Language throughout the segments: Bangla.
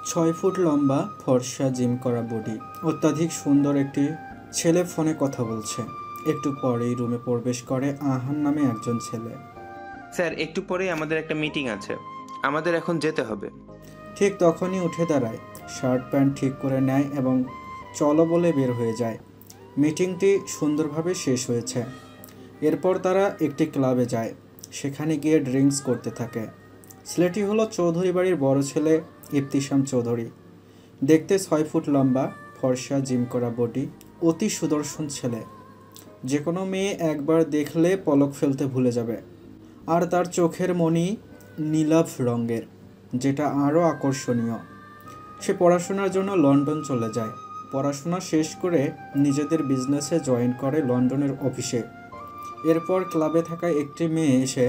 6 ফুট লম্বা, ফর্সা জিম করা বডি, অত্যাধিক সুন্দর একটি ছেলে ফোনে কথা বলছে। একটু পরেই রুমে প্রবেশ করে আহান নামে একজন ছেলে। স্যার, একটু পরেই আমাদের একটা মিটিং আছে, আমাদের এখন যেতে হবে। ঠিক তখনই উঠে দাঁড়ায়, শার্ট প্যান্ট ঠিক করে নেয় এবং চলো বলে বের হয়ে যায়। মিটিংটি সুন্দরভাবে শেষ হয়েছে। এরপর তারা একটি ক্লাবে যায়, সেখানে গিয়ে ড্রিঙ্কস করতে থাকে। ছেলেটি হলো চৌধুরী বাড়ির বড় ছেলে ইফতিসাম চৌধুরী। দেখতে 6 ফুট লম্বা, ফর্সা জিম করা বডি, অতি সুদর্শন ছেলে। যে কোনো মেয়ে একবার দেখলে পলক ফেলতে ভুলে যাবে। আর তার চোখের মণি নীলাভ রঙের, যেটা আরও আকর্ষণীয়। সে পড়াশোনার জন্য লন্ডন চলে যায়। পড়াশোনা শেষ করে নিজেদের বিজনেসে জয়েন করে লন্ডনের অফিসে। এরপর ক্লাবে থাকা একটি মেয়ে এসে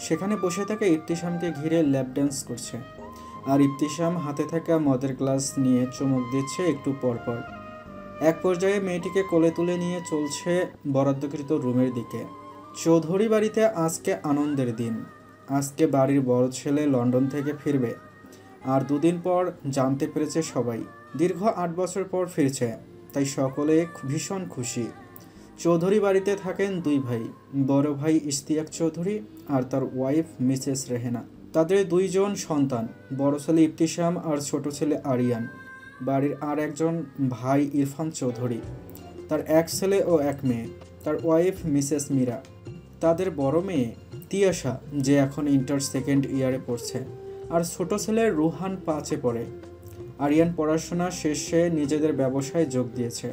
সেখানে বসে থাকা ইফতিসামকে ঘিরে ল্যাপ ড্যান্স করছে। আর ইফতিসাম হাতে থাকা মদের গ্লাস নিয়ে চুমুক দিচ্ছে একটু পরপর। এক পর্যায়ে মেয়েটিকে কোলে তুলে নিয়ে চলছে বরাদ্দকৃত রুমের দিকে। চৌধুরী বাড়িতে আজকে আনন্দের দিন। আজকে বাড়ির বড় ছেলে লন্ডন থেকে ফিরবে। আর দুদিন পর জানতে পেরেছে সবাই, দীর্ঘ 8 বছর পর ফিরছে। তাই সকলে ভীষণ খুশি। চৌধুরী বাড়িতে থাকেন 2 ভাই, বড় ভাই ইশতিয়াক চৌধুরী আর তার ওয়াইফ মিসেস রেহেনা। তাদের 2 জন সন্তান, বড় ছেলে ইফতিসাম আর ছোট ছেলে আরিয়ান। বাড়ির আর একজন ভাই ইরফান চৌধুরী, তার এক ছেলে ও এক মেয়ে, তার ওয়াইফ মিসেস মীরা। তাদের বড় মেয়ে তিয়াশা, যে এখন ইন্টার 2nd ইয়ারে পড়ছে, আর ছোট ছেলে রুহান 5-এ পড়ে। আরিয়ান পড়াশোনা শেষে নিজেদের ব্যবসায় যোগ দিয়েছে।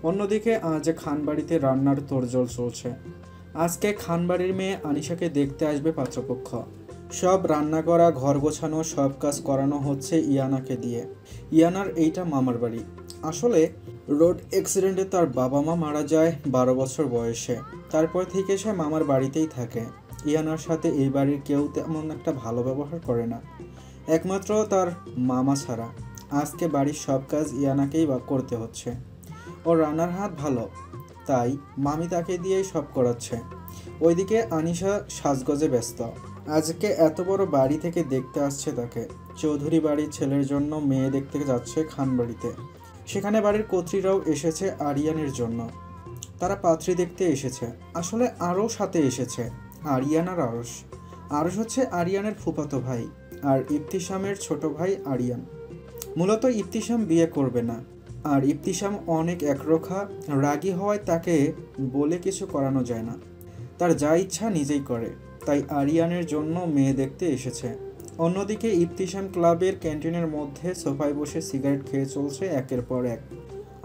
অন্যদিকে আজ খানবাড়িতে রান্নার তোড়জোড় চলছে। আজকে খানবাড়ির মেয়ে আনিশাকে দেখতে আসবে পাত্রপক্ষ। সব রান্না করা, ঘর গোছানো, সব কাজ করানো হচ্ছে ইয়ানাকে দিয়ে। ইয়ানার এইটা মামার বাড়ি। আসলে রোড অ্যাক্সিডেন্টে তার বাবা মা মারা যায় 12 বছর বয়সে। তারপর থেকে সে মামার বাড়িতেই থাকে। ইয়ানার সাথে এই বাড়ির কেউ তেমন একটা ভালো ব্যবহার করে না, একমাত্র তার মামা ছাড়া। আজকে বাড়ির সব কাজ ইয়ানাকেই করতে হচ্ছে। ওর রান্নার হাত ভালো, তাই মামি তাকে দিয়েই সব করাচ্ছে। ওইদিকে আনিশা সাজগজে ব্যস্ত। আজকে এত বড় বাড়ি থেকে দেখতে আসছে তাকে। চৌধুরী বাড়ির ছেলের জন্য মেয়ে দেখতে যাচ্ছে খানবাড়িতে। সেখানে বাড়ির কর্ত্রীরাও এসেছে আরিয়ানের জন্য। তারা পাত্রী দেখতে এসেছে। আসলে আরও সাথে এসেছে আরিয়ান আর আরশ। আরশ হচ্ছে আরিয়ানের ফুফাতো ভাই, আর ইফতিসামের ছোট ভাই আরিয়ান। মূলত ইফতিসাম বিয়ে করবে না, আর ইফতিসাম অনেক একরোখা, রাগী হওয়ায় তাকে বলে কিছু করানো যায় না। তার যা ইচ্ছা নিজেই করে। তাই আরিয়ানের জন্য মেয়ে দেখতে এসেছে। অন্যদিকে ইফতিসাম ক্লাবের ক্যান্টিনের মধ্যে সোফায় বসে সিগারেট খেয়ে চলছে একের পর এক।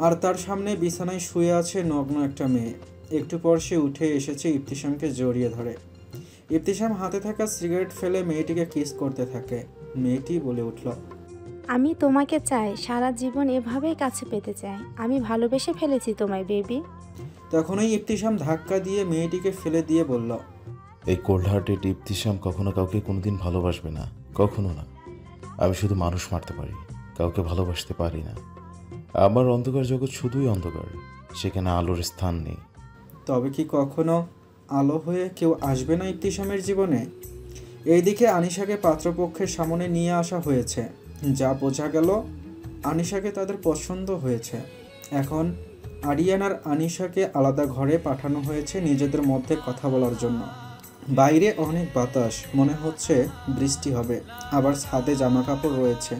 আর তার সামনে বিছানায় শুয়ে আছে নগ্ন একটা মেয়ে। একটু পর সে উঠে এসেছে ইফতিসামকে জড়িয়ে ধরে। ইফতিসাম হাতে থাকা সিগারেট ফেলে মেয়েটিকে কিস করতে থাকে। মেয়েটি বলে উঠল, আমি তোমাকে চাই, সারা জীবন এভাবেই কাছে পেতে চাই। আমি ভালোবেসে ফেলেছি তোমায় বেবি। তখনই ইফতিসাম ধাক্কা দিয়ে মেয়েটিকে ফেলে দিয়ে বলল, এই কোল্ড হার্টেড ইফতিসাম কখনো কাউকে কোনোদিন ভালোবাসবে না, কখনো না। আমি শুধু মানুষ মারতে পারি, কাউকে ভালোবাসতে পারি না। আমার অন্ধকার জগৎ শুধুই অন্ধকার, সেখানে আলোর স্থান নেই। তবে কি কখনো আলো হয়ে কেউ আসবে না ইফতিসামের জীবনে? এইদিকে আনিশাকে পাত্রপক্ষের সামনে নিয়ে আসা হয়েছে। যা বোঝা গেল, আনিশাকে তাদের পছন্দ হয়েছে। এখন আরিয়ান আর আনিশাকে আলাদা ঘরে পাঠানো হয়েছে নিজেদের মধ্যে কথা বলার জন্য। বাইরে অনেক বাতাস, মনে হচ্ছে বৃষ্টি হবে। আবার ছাদে জামা কাপড় রয়েছে,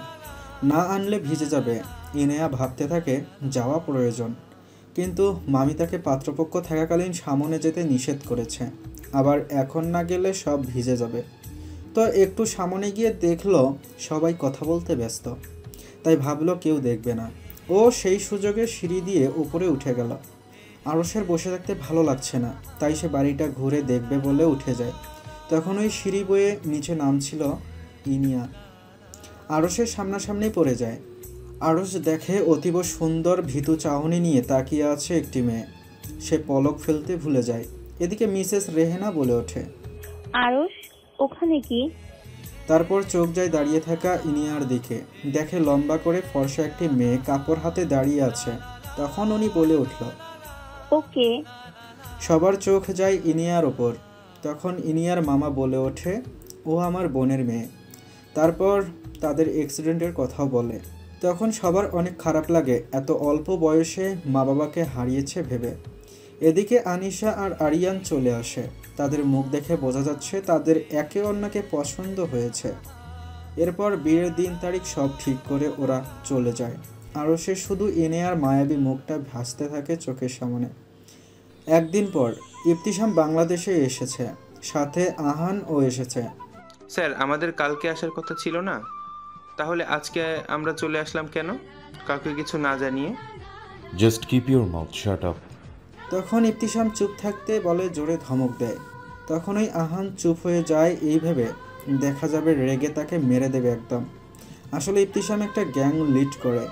না আনলে ভিজে যাবে। ইনেয়া ভাবতে থাকে যাওয়া প্রয়োজন, কিন্তু মামি তাকে পাত্রপক্ষ থাকাকালীন সামনে যেতে নিষেধ করেছে। আবার এখন না গেলে সব ভিজে যাবে। তো একটু সামনে গিয়ে দেখলো সবাই কথা বলতে ব্যস্ত, তাই ভাবলো কেউ দেখবে না। ও সেই সুযোগে সিঁড়ি দিয়ে উপরে উঠে গেল। আরশের বসে থাকতে ভালো লাগছে না, তাই সে বাড়িটা ঘুরে দেখবে বলে উঠে যায়। তখন ওই সিঁড়ি বয়ে নিচে নামছিল ইনিয়া। আরশের সামনাসামনি পড়ে যায়। আরশ দেখে অতীব সুন্দর ভীতু চাহনি নিয়ে তাকিয়ে আছে একটি মেয়ে। সে পলক ফেলতে ভুলে যায়। এদিকে মিসেস রেহেনা বলে ওঠে, আরশ, ওখানে কি? তারপর চোখ যায় দাঁড়িয়ে থাকা ইনিয়ার দিকে। দেখে লম্বা করে ফর্সা একটি মেয়ে কাপড় হাতে দাঁড়িয়ে আছে। তখন উনি বলে উঠল, ওকে। সবার চোখ যায় ইনিয়ার ওপর। তখন ইনিয়ার মামা বলে ওঠে, ও আমার বোনের মেয়ে। তারপর তাদের অ্যাক্সিডেন্টের কথাও বলে। তখন সবার অনেক খারাপ লাগে এত অল্প বয়সে মা বাবাকে হারিয়েছে ভেবে। এদিকে আনিশা আর আরিয়ান চলে আসে। তাদের মুখ দেখে বোঝা যাচ্ছে তাদের একে অন্যকে পছন্দ হয়েছে। এরপর বিয়ের দিন তারিখ সব ঠিক করে ওরা চলে যায়। আরও সে শুধু ইনিয়ার মায়াবী মুখটা ভাসতে থাকে চোখের সামনে। একদিন পর ইবতিসাম বাংলাদেশে এসেছে, সাথে আহানও এসেছে। স্যার, আমাদের কালকে আসার কথা ছিল না? তাহলে আজকে আমরা চলে আসলাম কেন, কাউকে কিছু না জানিয়ে? Just keep your mouth shut up. তখন ইবতিসাম চুপ থাকতে বলে, জোরে ধমক দেয়। তখনই আহান চুপ হয়ে যায়, এই ভেবে দেখা যাবে রেগে তাকে মেরে দেবে একদম। আসলে ইবতিসাম একটা গ্যাং লিড করে।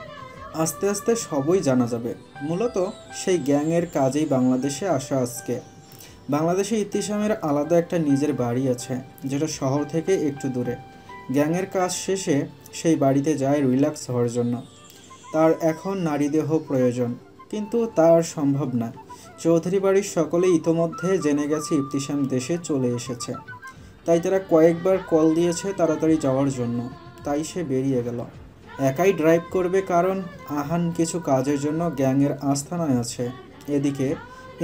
আস্তে আস্তে সবই জানা যাবে। মূলত সেই গ্যাংয়ের কাজেই বাংলাদেশে আসা আজকে। বাংলাদেশে ইবতিসামের আলাদা একটা নিজের বাড়ি আছে, যেটা শহর থেকে একটু দূরে। গ্যাংয়ের কাজ শেষে সেই বাড়িতে যায় রিল্যাক্স হওয়ার জন্য। তার এখন নারীদেহ প্রয়োজন, কিন্তু তার সম্ভব না। চৌধুরী বাড়ির সকলে ইতোমধ্যে জেনে গেছে ইবতিসাম দেশে চলে এসেছে, তাই তারা কয়েকবার কল দিয়েছে তাড়াতাড়ি যাওয়ার জন্য। তাই সে বেরিয়ে গেল। একাই ড্রাইভ করবে, কারণ আহান কিছু কাজের জন্য গ্যাংয়ের আস্তানায় আছে। এদিকে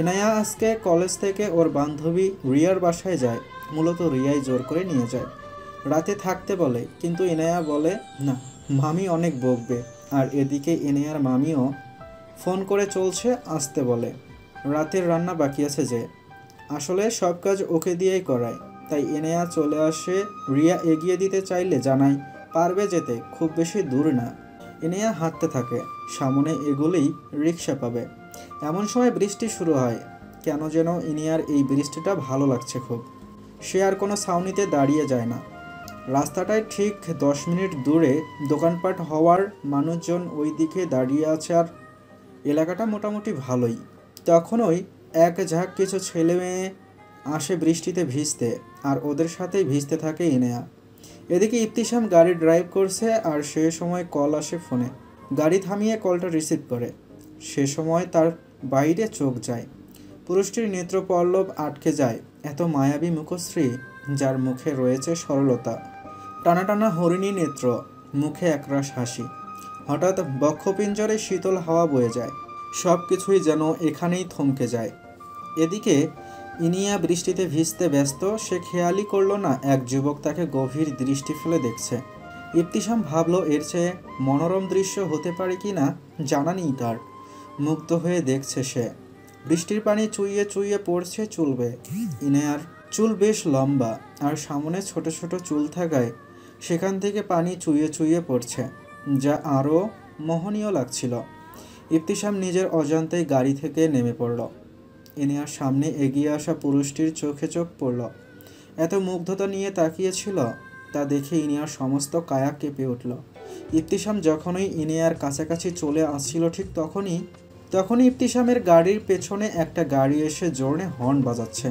ইনায়া আজকে কলেজ থেকে ওর বান্ধবী রিয়ার বাসায় যায়। মূলত রিয়াই জোর করে নিয়ে যায়, রাতে থাকতে বলে, কিন্তু ইনায়া বলে না, মামি অনেক বকবে। আর এদিকে ইনায়ার মামিও ফোন করে চলছে আসতে বলে। রাতের রান্না বাকি আছে যে, আসলে সব কাজ ওকে দিয়েই করায়। তাই ইনায়া চলে আসে। রিয়া এগিয়ে দিতে চাইলে জানায় পারবে যেতে, খুব বেশি দূর না। ইনায়া হাঁটতে থাকে, সামনে এগুলেই রিক্সা পাবে। এমন সময় বৃষ্টি শুরু হয়। কেন যেন ইনিয়ার এই বৃষ্টিটা ভালো লাগছে খুব। সে আর কোনো ছাউনিতে দাঁড়িয়ে যায় না। রাস্তাটায় ঠিক 10 মিনিট দূরে দোকানপাট হওয়ার মানুষজন ওই দিকে দাঁড়িয়ে আছে। আর এলাকাটা মোটামুটি ভালোই। তখনই এক ঝাঁক কিছু ছেলে মেয়ে আসে বৃষ্টিতে ভিজতে, আর ওদের সাথেই ভিজতে থাকে ইনেয়া। এদিকে ইবতিসাম গাড়ি ড্রাইভ করছে, আর সে সময় কল আসে ফোনে। গাড়ি থামিয়ে কলটা রিসিভ করে। সে সময় তার বাইরে চোখ যায়। পুরুষটির নেত্রপল্লব আটকে যায়। এত মায়াবী মুখশ্রী, যার মুখে রয়েছে সরলতা, টানা টানা হরিণী নেত্র, মুখে একরাশ হাসি। হঠাৎ বক্ষপিঞ্জরে শীতল হাওয়া বয়ে যায়। সব কিছুই যেন এখানেই থমকে যায়। এদিকে ইনিয়া বৃষ্টিতে ভিজতে ব্যস্ত। সে খেয়ালই করল না এক যুবক তাকে গভীর দৃষ্টি ফেলে দেখছে। ইবতিসাম ভাবল এর চেয়ে মনোরম দৃশ্য হতে পারে কি না জানা নেই তার। মুগ্ধ হয়ে দেখছে সে। বৃষ্টির পানি চুইয়ে চুইয়ে পড়ছে চুল বেয়ে। ইনিয়ার চুল বেশ লম্বা, আর সামনে ছোট ছোট চুল থাকায় সেখান থেকে পানি চুইয়ে চুইয়ে পড়ছে, যা আরও মোহনীয় লাগছিল। ইবতিসাম নিজের অজান্তেই গাড়ি থেকে নেমে পড়ল। ইনিয়ার সামনে এগিয়ে আসা পুরুষটির চোখে চোখ পড়ল। এত মুগ্ধতা নিয়ে তাকিয়েছিল, তা দেখে ইনিয়ার সমস্ত কায়া কেঁপে উঠল। ইবতিসাম যখনই ইনিয়ার কাছাকাছি চলে আসছিল, ঠিক তখনই ইবতিসামের গাড়ির পেছনে একটা গাড়ি এসে জোরে হর্ন বাজাচ্ছে।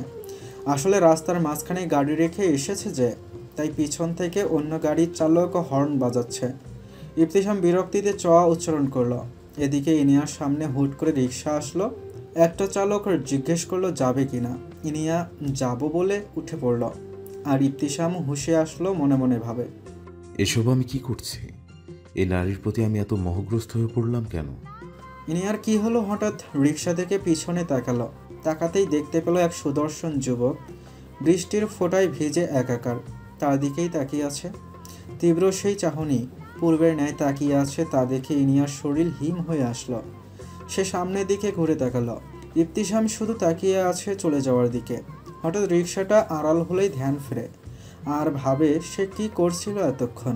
আসলে রাস্তার মাঝখানে গাড়ি রেখে এসেছে যে, তাই পিছন থেকে অন্য গাড়ির চালক হর্ন বাজাচ্ছে। ইবতিসাম বিরক্তিতে চ উচ্চারণ করলো। এদিকে ইনিয়ার সামনে হুট করে রিক্সা আসলো। একটা চালক জিজ্ঞেস করলো যাবে কিনা। ইনিয়া যাব বলে উঠে পড়ল। আর ইবতিসাম হুঁশে আসলো, মনে মনে ভাবে, এসব আমি কি করছি? এই নারীর প্রতি আমি এত মোহগ্রস্ত হয়ে পড়লাম কেন? ইনিয়ার কি হলো, হঠাৎ রিক্সা থেকে পিছনে তাকালো। তাকাতেই দেখতে পেল এক সুদর্শন যুবক বৃষ্টির ফোঁটায় ভিজে একাকার, তার দিকেই তাকিয়ে আছে। তীব্র সেই চাহনি, পূর্বের ন্যায় তাকিয়ে আছে। তা দেখে ইনিয়ার শরীর হিম হয়ে আসলো। সে সামনের দিকে ঘুরে তাকালো। ইবতিসাম শুধু তাকিয়ে আছে চলে যাওয়ার দিকে। হঠাৎ রিক্সাটা আড়াল হলেই ধ্যান ফেরে, আর ভাবে সে কি করছিল এতক্ষণ।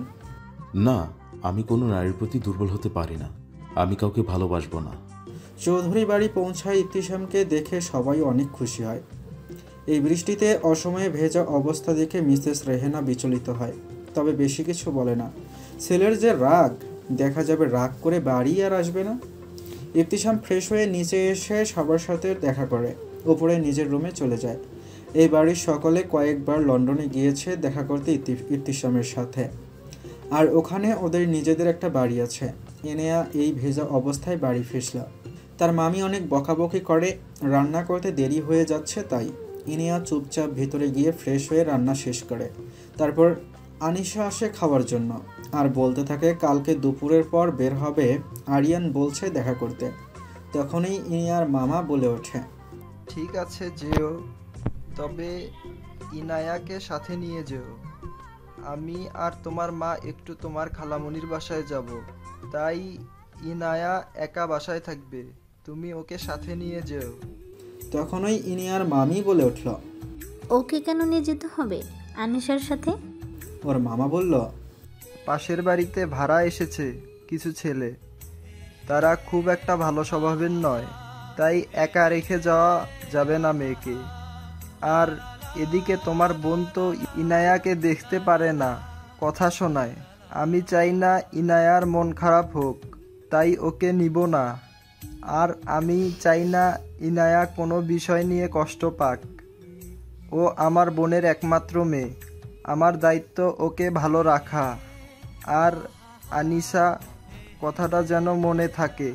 না, আমি কোনো নারীর প্রতি দুর্বল হতে পারি না। আমি কাউকে ভালোবাসবো না। চৌধুরী বাড়ি পৌঁছায় ইবতিসামকে দেখে সবাই অনেক খুশি হয়। এই বৃষ্টিতে অসময়ে ভেজা অবস্থা দেখে মিসেস রেহেনা বিচলিত হয়, তবে বেশি কিছু বলে না। ছেলের যে রাগ, দেখা যাবে রাগ করে বাড়ি আর আসবে না। ইবতিসাম ফ্রেশ হয়ে নিচে এসে সবার সাথে দেখা করে উপরে নিজের রুমে চলে যায়। এই বাড়ির সকলে কয়েকবার লন্ডনে গিয়েছে দেখা করতে ইবতিসামের সাথে, আর ওখানে ওদের নিজেদের একটা বাড়ি আছে। ইনিয়া এই ভেজা অবস্থায় বাড়ি ফিরল। তার মামি অনেক বকাবকি করে, রান্না করতে দেরি হয়ে যাচ্ছে তাই। ইনিয়া চুপচাপ ভিতরে গিয়ে ফ্রেশ হয়ে রান্না শেষ করে। তারপর আনিশা আসে খাওয়ার জন্য আর বলতে থাকে কালকে দুপুরের পর বের হবে, আরিয়ান বলছে দেখা করতে। তখনই ইনিয়ার মামা বলে ওঠে, ঠিক আছে যেও, তবে ইনায়াকে সাথে নিয়ে যেও। আমি আর তোমার মা একটু তোমার খালামণির বাসায় যাব, তাই ইনায়া একা বাসায় থাকবে, তুমি ওকে সাথে নিয়ে যেও। তখনই ইনিয়ার মামি বলে উঠল। ওকে কেন নিয়ে যেতে হবে আনিশার সাথে? ওর মামা বলল, পাশের বাড়িতে ভাড়া এসেছে কিছু ছেলে, তারা খুব একটা ভালো স্বভাবের নয়, তাই একা রেখে যাওয়া যাবে না মেয়েকে। আর এদিকে তোমার বোন তো ইনায়াকে দেখতে পারে না, কথা শোনায়। আমি চাই না ইনায়ার মন খারাপ হোক, তাই ওকে নিব না। আর আমি চাই না ইনায়া কোনো বিষয় নিয়ে কষ্ট পাক। ও আমার বোনের একমাত্র মেয়ে, আমার দায়িত্ব ওকে ভালো রাখা। আর আনিশা, কথাটা যেন মনে থাকে।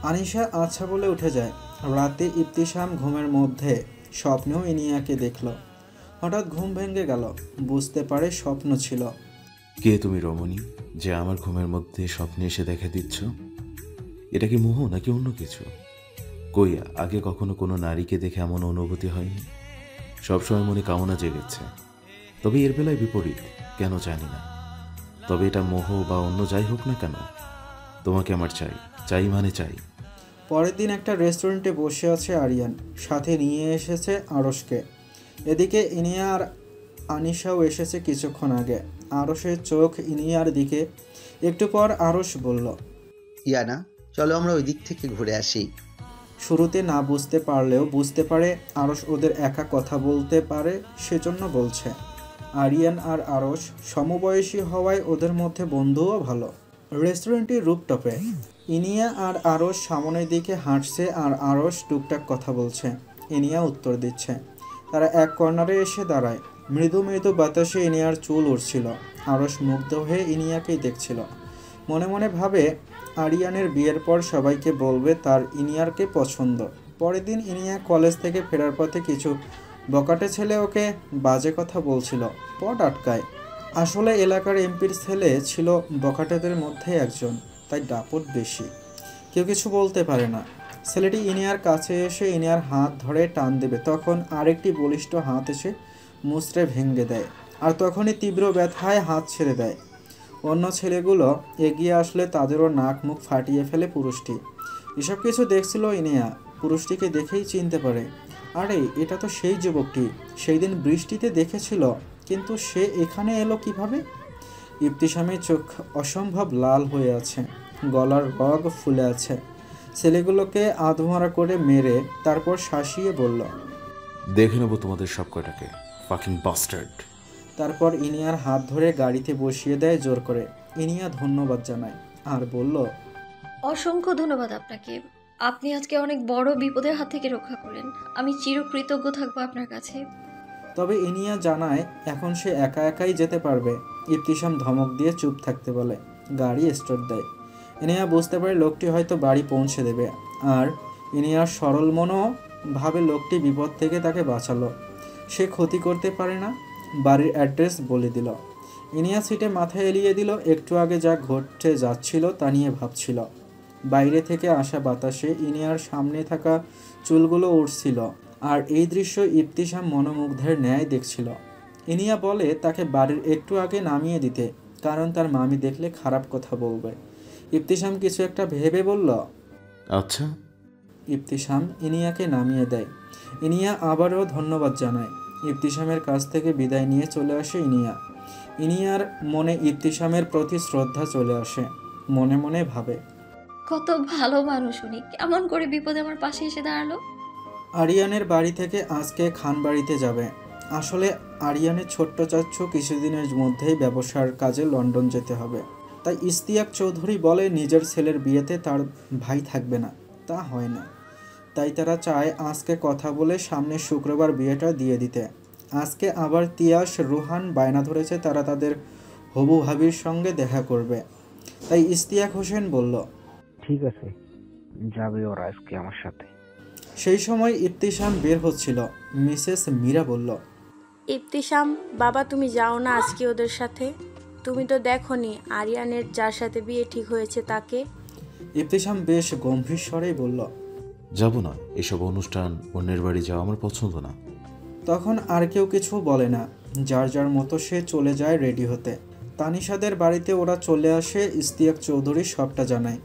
আনিশা আচ্ছা বলে উঠে যায়। রাতে ইবতিসাম ঘুমের মধ্যে স্বপ্নেও ইনিয়াকে দেখল। হঠাৎ ঘুম ভেঙে গেল, বুঝতে পারে স্বপ্ন ছিল। কে তুমি রমণী, যে আমার ঘুমের মধ্যে স্বপ্নে এসে দেখা দিচ্ছ? এটা কি মোহ নাকি অন্য কিছু? কই আগে কখনো কোনো নারীকে দেখে এমন অনুভূতি হয়নি। সবসময় মনে কামনা জেগেছে, তবে এর বেলায় বিপরীত, কেন জানি না। তবে এটা মোহ বা অন্য যাই হোক না কেন, তোমাকে আমার চাই, চাই মানে চাই। পরের দিন একটা রেস্টুরেন্টে বসে আছে আরিয়ান, সাথে নিয়ে এসেছে আরশকে। এদিকে ইনিয়া আর আনিশাও এসেছে কিছুক্ষণ আগে। আরশের চোখ ইনিয়ার দিকে। একটু পর আরশ বলল, ইয়ানা, চলো আমরা ওই দিক থেকে ঘুরে আসি। শুরুতে না বুঝতে পারলেও বুঝতে পারে আরশ ওদের একা কথা বলতে পারে, সেজন্য বলছে। আরিয়ান আর আরশ সমবয়সী হওয়ায় ওদের মধ্যে বন্ধুও ভালো। রেস্টুরেন্টটির রুপটপে ইনিয়া আর আরশ সামনের দিকে হাঁটছে আর আরশ টুকটাক কথা বলছে, ইনিয়া উত্তর দিচ্ছে। তারা এক কর্নারে এসে দাঁড়ায়। মৃদু মৃদু বাতাসে ইনিয়ার চুল উড়ছিল। আরশ মুগ্ধ হয়ে ইনিয়াকেই দেখছিল। মনে মনে ভাবে আরিয়ানের বিয়ের পর সবাইকে বলবে তার ইনিয়ারকে পছন্দ। পরের দিন ইনিয়া কলেজ থেকে ফেরার পথে কিছু বকাটে ছেলে ওকে বাজে কথা বলছিল, পট আটকায়। আসলে এলাকার এমপির ছেলে ছিল বকাটেদের মধ্যে একজন, তাই দাপট বেশি, কেউ কিছু বলতে পারে না। ছেলেটি ইনিয়ার কাছে এসে ইনিয়ার হাত ধরে টান দেবে, তখন আরেকটি বলিষ্ঠ হাত এসে মুচড়ে ভেঙে দেয়, আর তখনই তীব্র ব্যথায় হাত ছেড়ে দেয়। অন্য ছেলেগুলো এগিয়ে আসলে তাদেরও নাক মুখ ফাটিয়ে ফেলে পুরুষটি। এসব কিছু দেখছিল ইনিয়া, পুরুষটিকে দেখেই চিনতে পারে, আরে এটা তো সেই যুবকটি সেই দিন বৃষ্টিতে দেখেছিল, কিন্তু সে এখানে এলো কিভাবে? ইবতিসামের চোখ অসম্ভব লাল হয়ে আছে, গলার রগ ফুলে আছে। ছেলেগুলোকে আধমরা করে মেরে তারপর শাসিয়ে বলল, দেখে নেবো তোমাদের সব কয়টাকে, ফাকিং বাস্টার্ড। তারপর ইনিয়ার হাত ধরে গাড়িতে বসিয়ে দেয় জোর করে। ইনিয়া ধন্যবাদ জানায় আর বলল, অসংখ্য ধন্যবাদ আপনাকে, আপনি আজকে অনেক বড় বিপদের হাত থেকে রক্ষা করেন। আমি চিরকৃতজ্ঞ থাকবো আপনার কাছে। তবে ইনিয়া জানায় এখন সে একা একাই যেতে পারবে। ইবতিসাম ধমক দিয়ে চুপ থাকতে বলে। গাড়ি স্টার্ট দেয়। ইনিয়া বুঝতে পারে লোকটি হয়তো বাড়ি পৌঁছে দেবে, আর ইনিয়ার সরল মনও ভাবে লোকটি বিপদ থেকে তাকে বাঁচালো, সে ক্ষতি করতে পারে না। বাড়ির অ্যাড্রেস বলে দিল। ইনিয়া সিটে মাথা এলিয়ে দিল। একটু আগে যা ঘটতে যাচ্ছিল তা নিয়ে ভাবছিল। বাইরে থেকে আসা বাতাসে ইনিয়ার সামনে থাকা চুলগুলো উড়ছিল, আর এই দৃশ্য ইবতিসাম মনোমুগ্ধের ন্যায় দেখছিল। ইনিয়া বলে তাকে বাড়ির একটু আগে নামিয়ে দিতে, কারণ তার মামি দেখলে খারাপ কথা বলবে। ইবতিসাম কিছু একটা ভেবে বলল, আচ্ছা। ইবতিসাম ইনিয়াকে নামিয়ে দেয়। ইনিয়া আবারও ধন্যবাদ জানায়। ইবতিসামের কাছ থেকে বিদায় নিয়ে চলে আসে ইনিয়া। ইনিয়ার মনে ইবতিসামের প্রতি শ্রদ্ধা চলে আসে। মনে মনে ভাবে, কত ভালো মানুষ উনি, কেমন করে বিপদে আমার পাশে এসে দাঁড়ালো। আরিয়ানের বাড়ি থেকে আজকে খান বাড়িতে যাবে। আসলে আরিয়ানের ছোট্ট চাচ্ছু কিছুদিনের মধ্যেই ব্যবসার কাজে লন্ডন যেতে হবে, তাই ইশতিয়াক চৌধুরী বলে নিজের ছেলের বিয়েতে তার ভাই থাকবে না, তা হয় না। তাই তারা চায় আজকে কথা বলে সামনে শুক্রবার বিয়েটা দিয়ে দিতে। আজকে আবার তিয়াস রুহান বায়না ধরেছে তারা তাদের হবু ভাবির সঙ্গে দেখা করবে। তাই ইশতিয়াক হোসেন বলল, ঠিক আছে, যাবে ওরা আজকে আমার সাথে। সেই সময় ইবতিসাম বের হচ্ছিল। মিসেস মীরা বলল, ইবতিসাম, বাবা তুমি যাও না আজকে ওদের সাথে? তুমি তো দেখোনি আরিয়ানের যার সাথে বিয়ে ঠিক হয়েছে তাকে। ইবতিসাম বেশ গম্ভীর স্বরেই বলল, যাব না, এসব অনুষ্ঠান অন্যের বাড়ি যাওয়া আমার পছন্দ না। তখন আর কেউ কিছু বলে না, যার যার মতো সে চলে যায় রেডি হতে। তানিশাদের বাড়িতে ওরা চলে আসে, ইশতিয়াক চৌধুরী সবটা জানায়।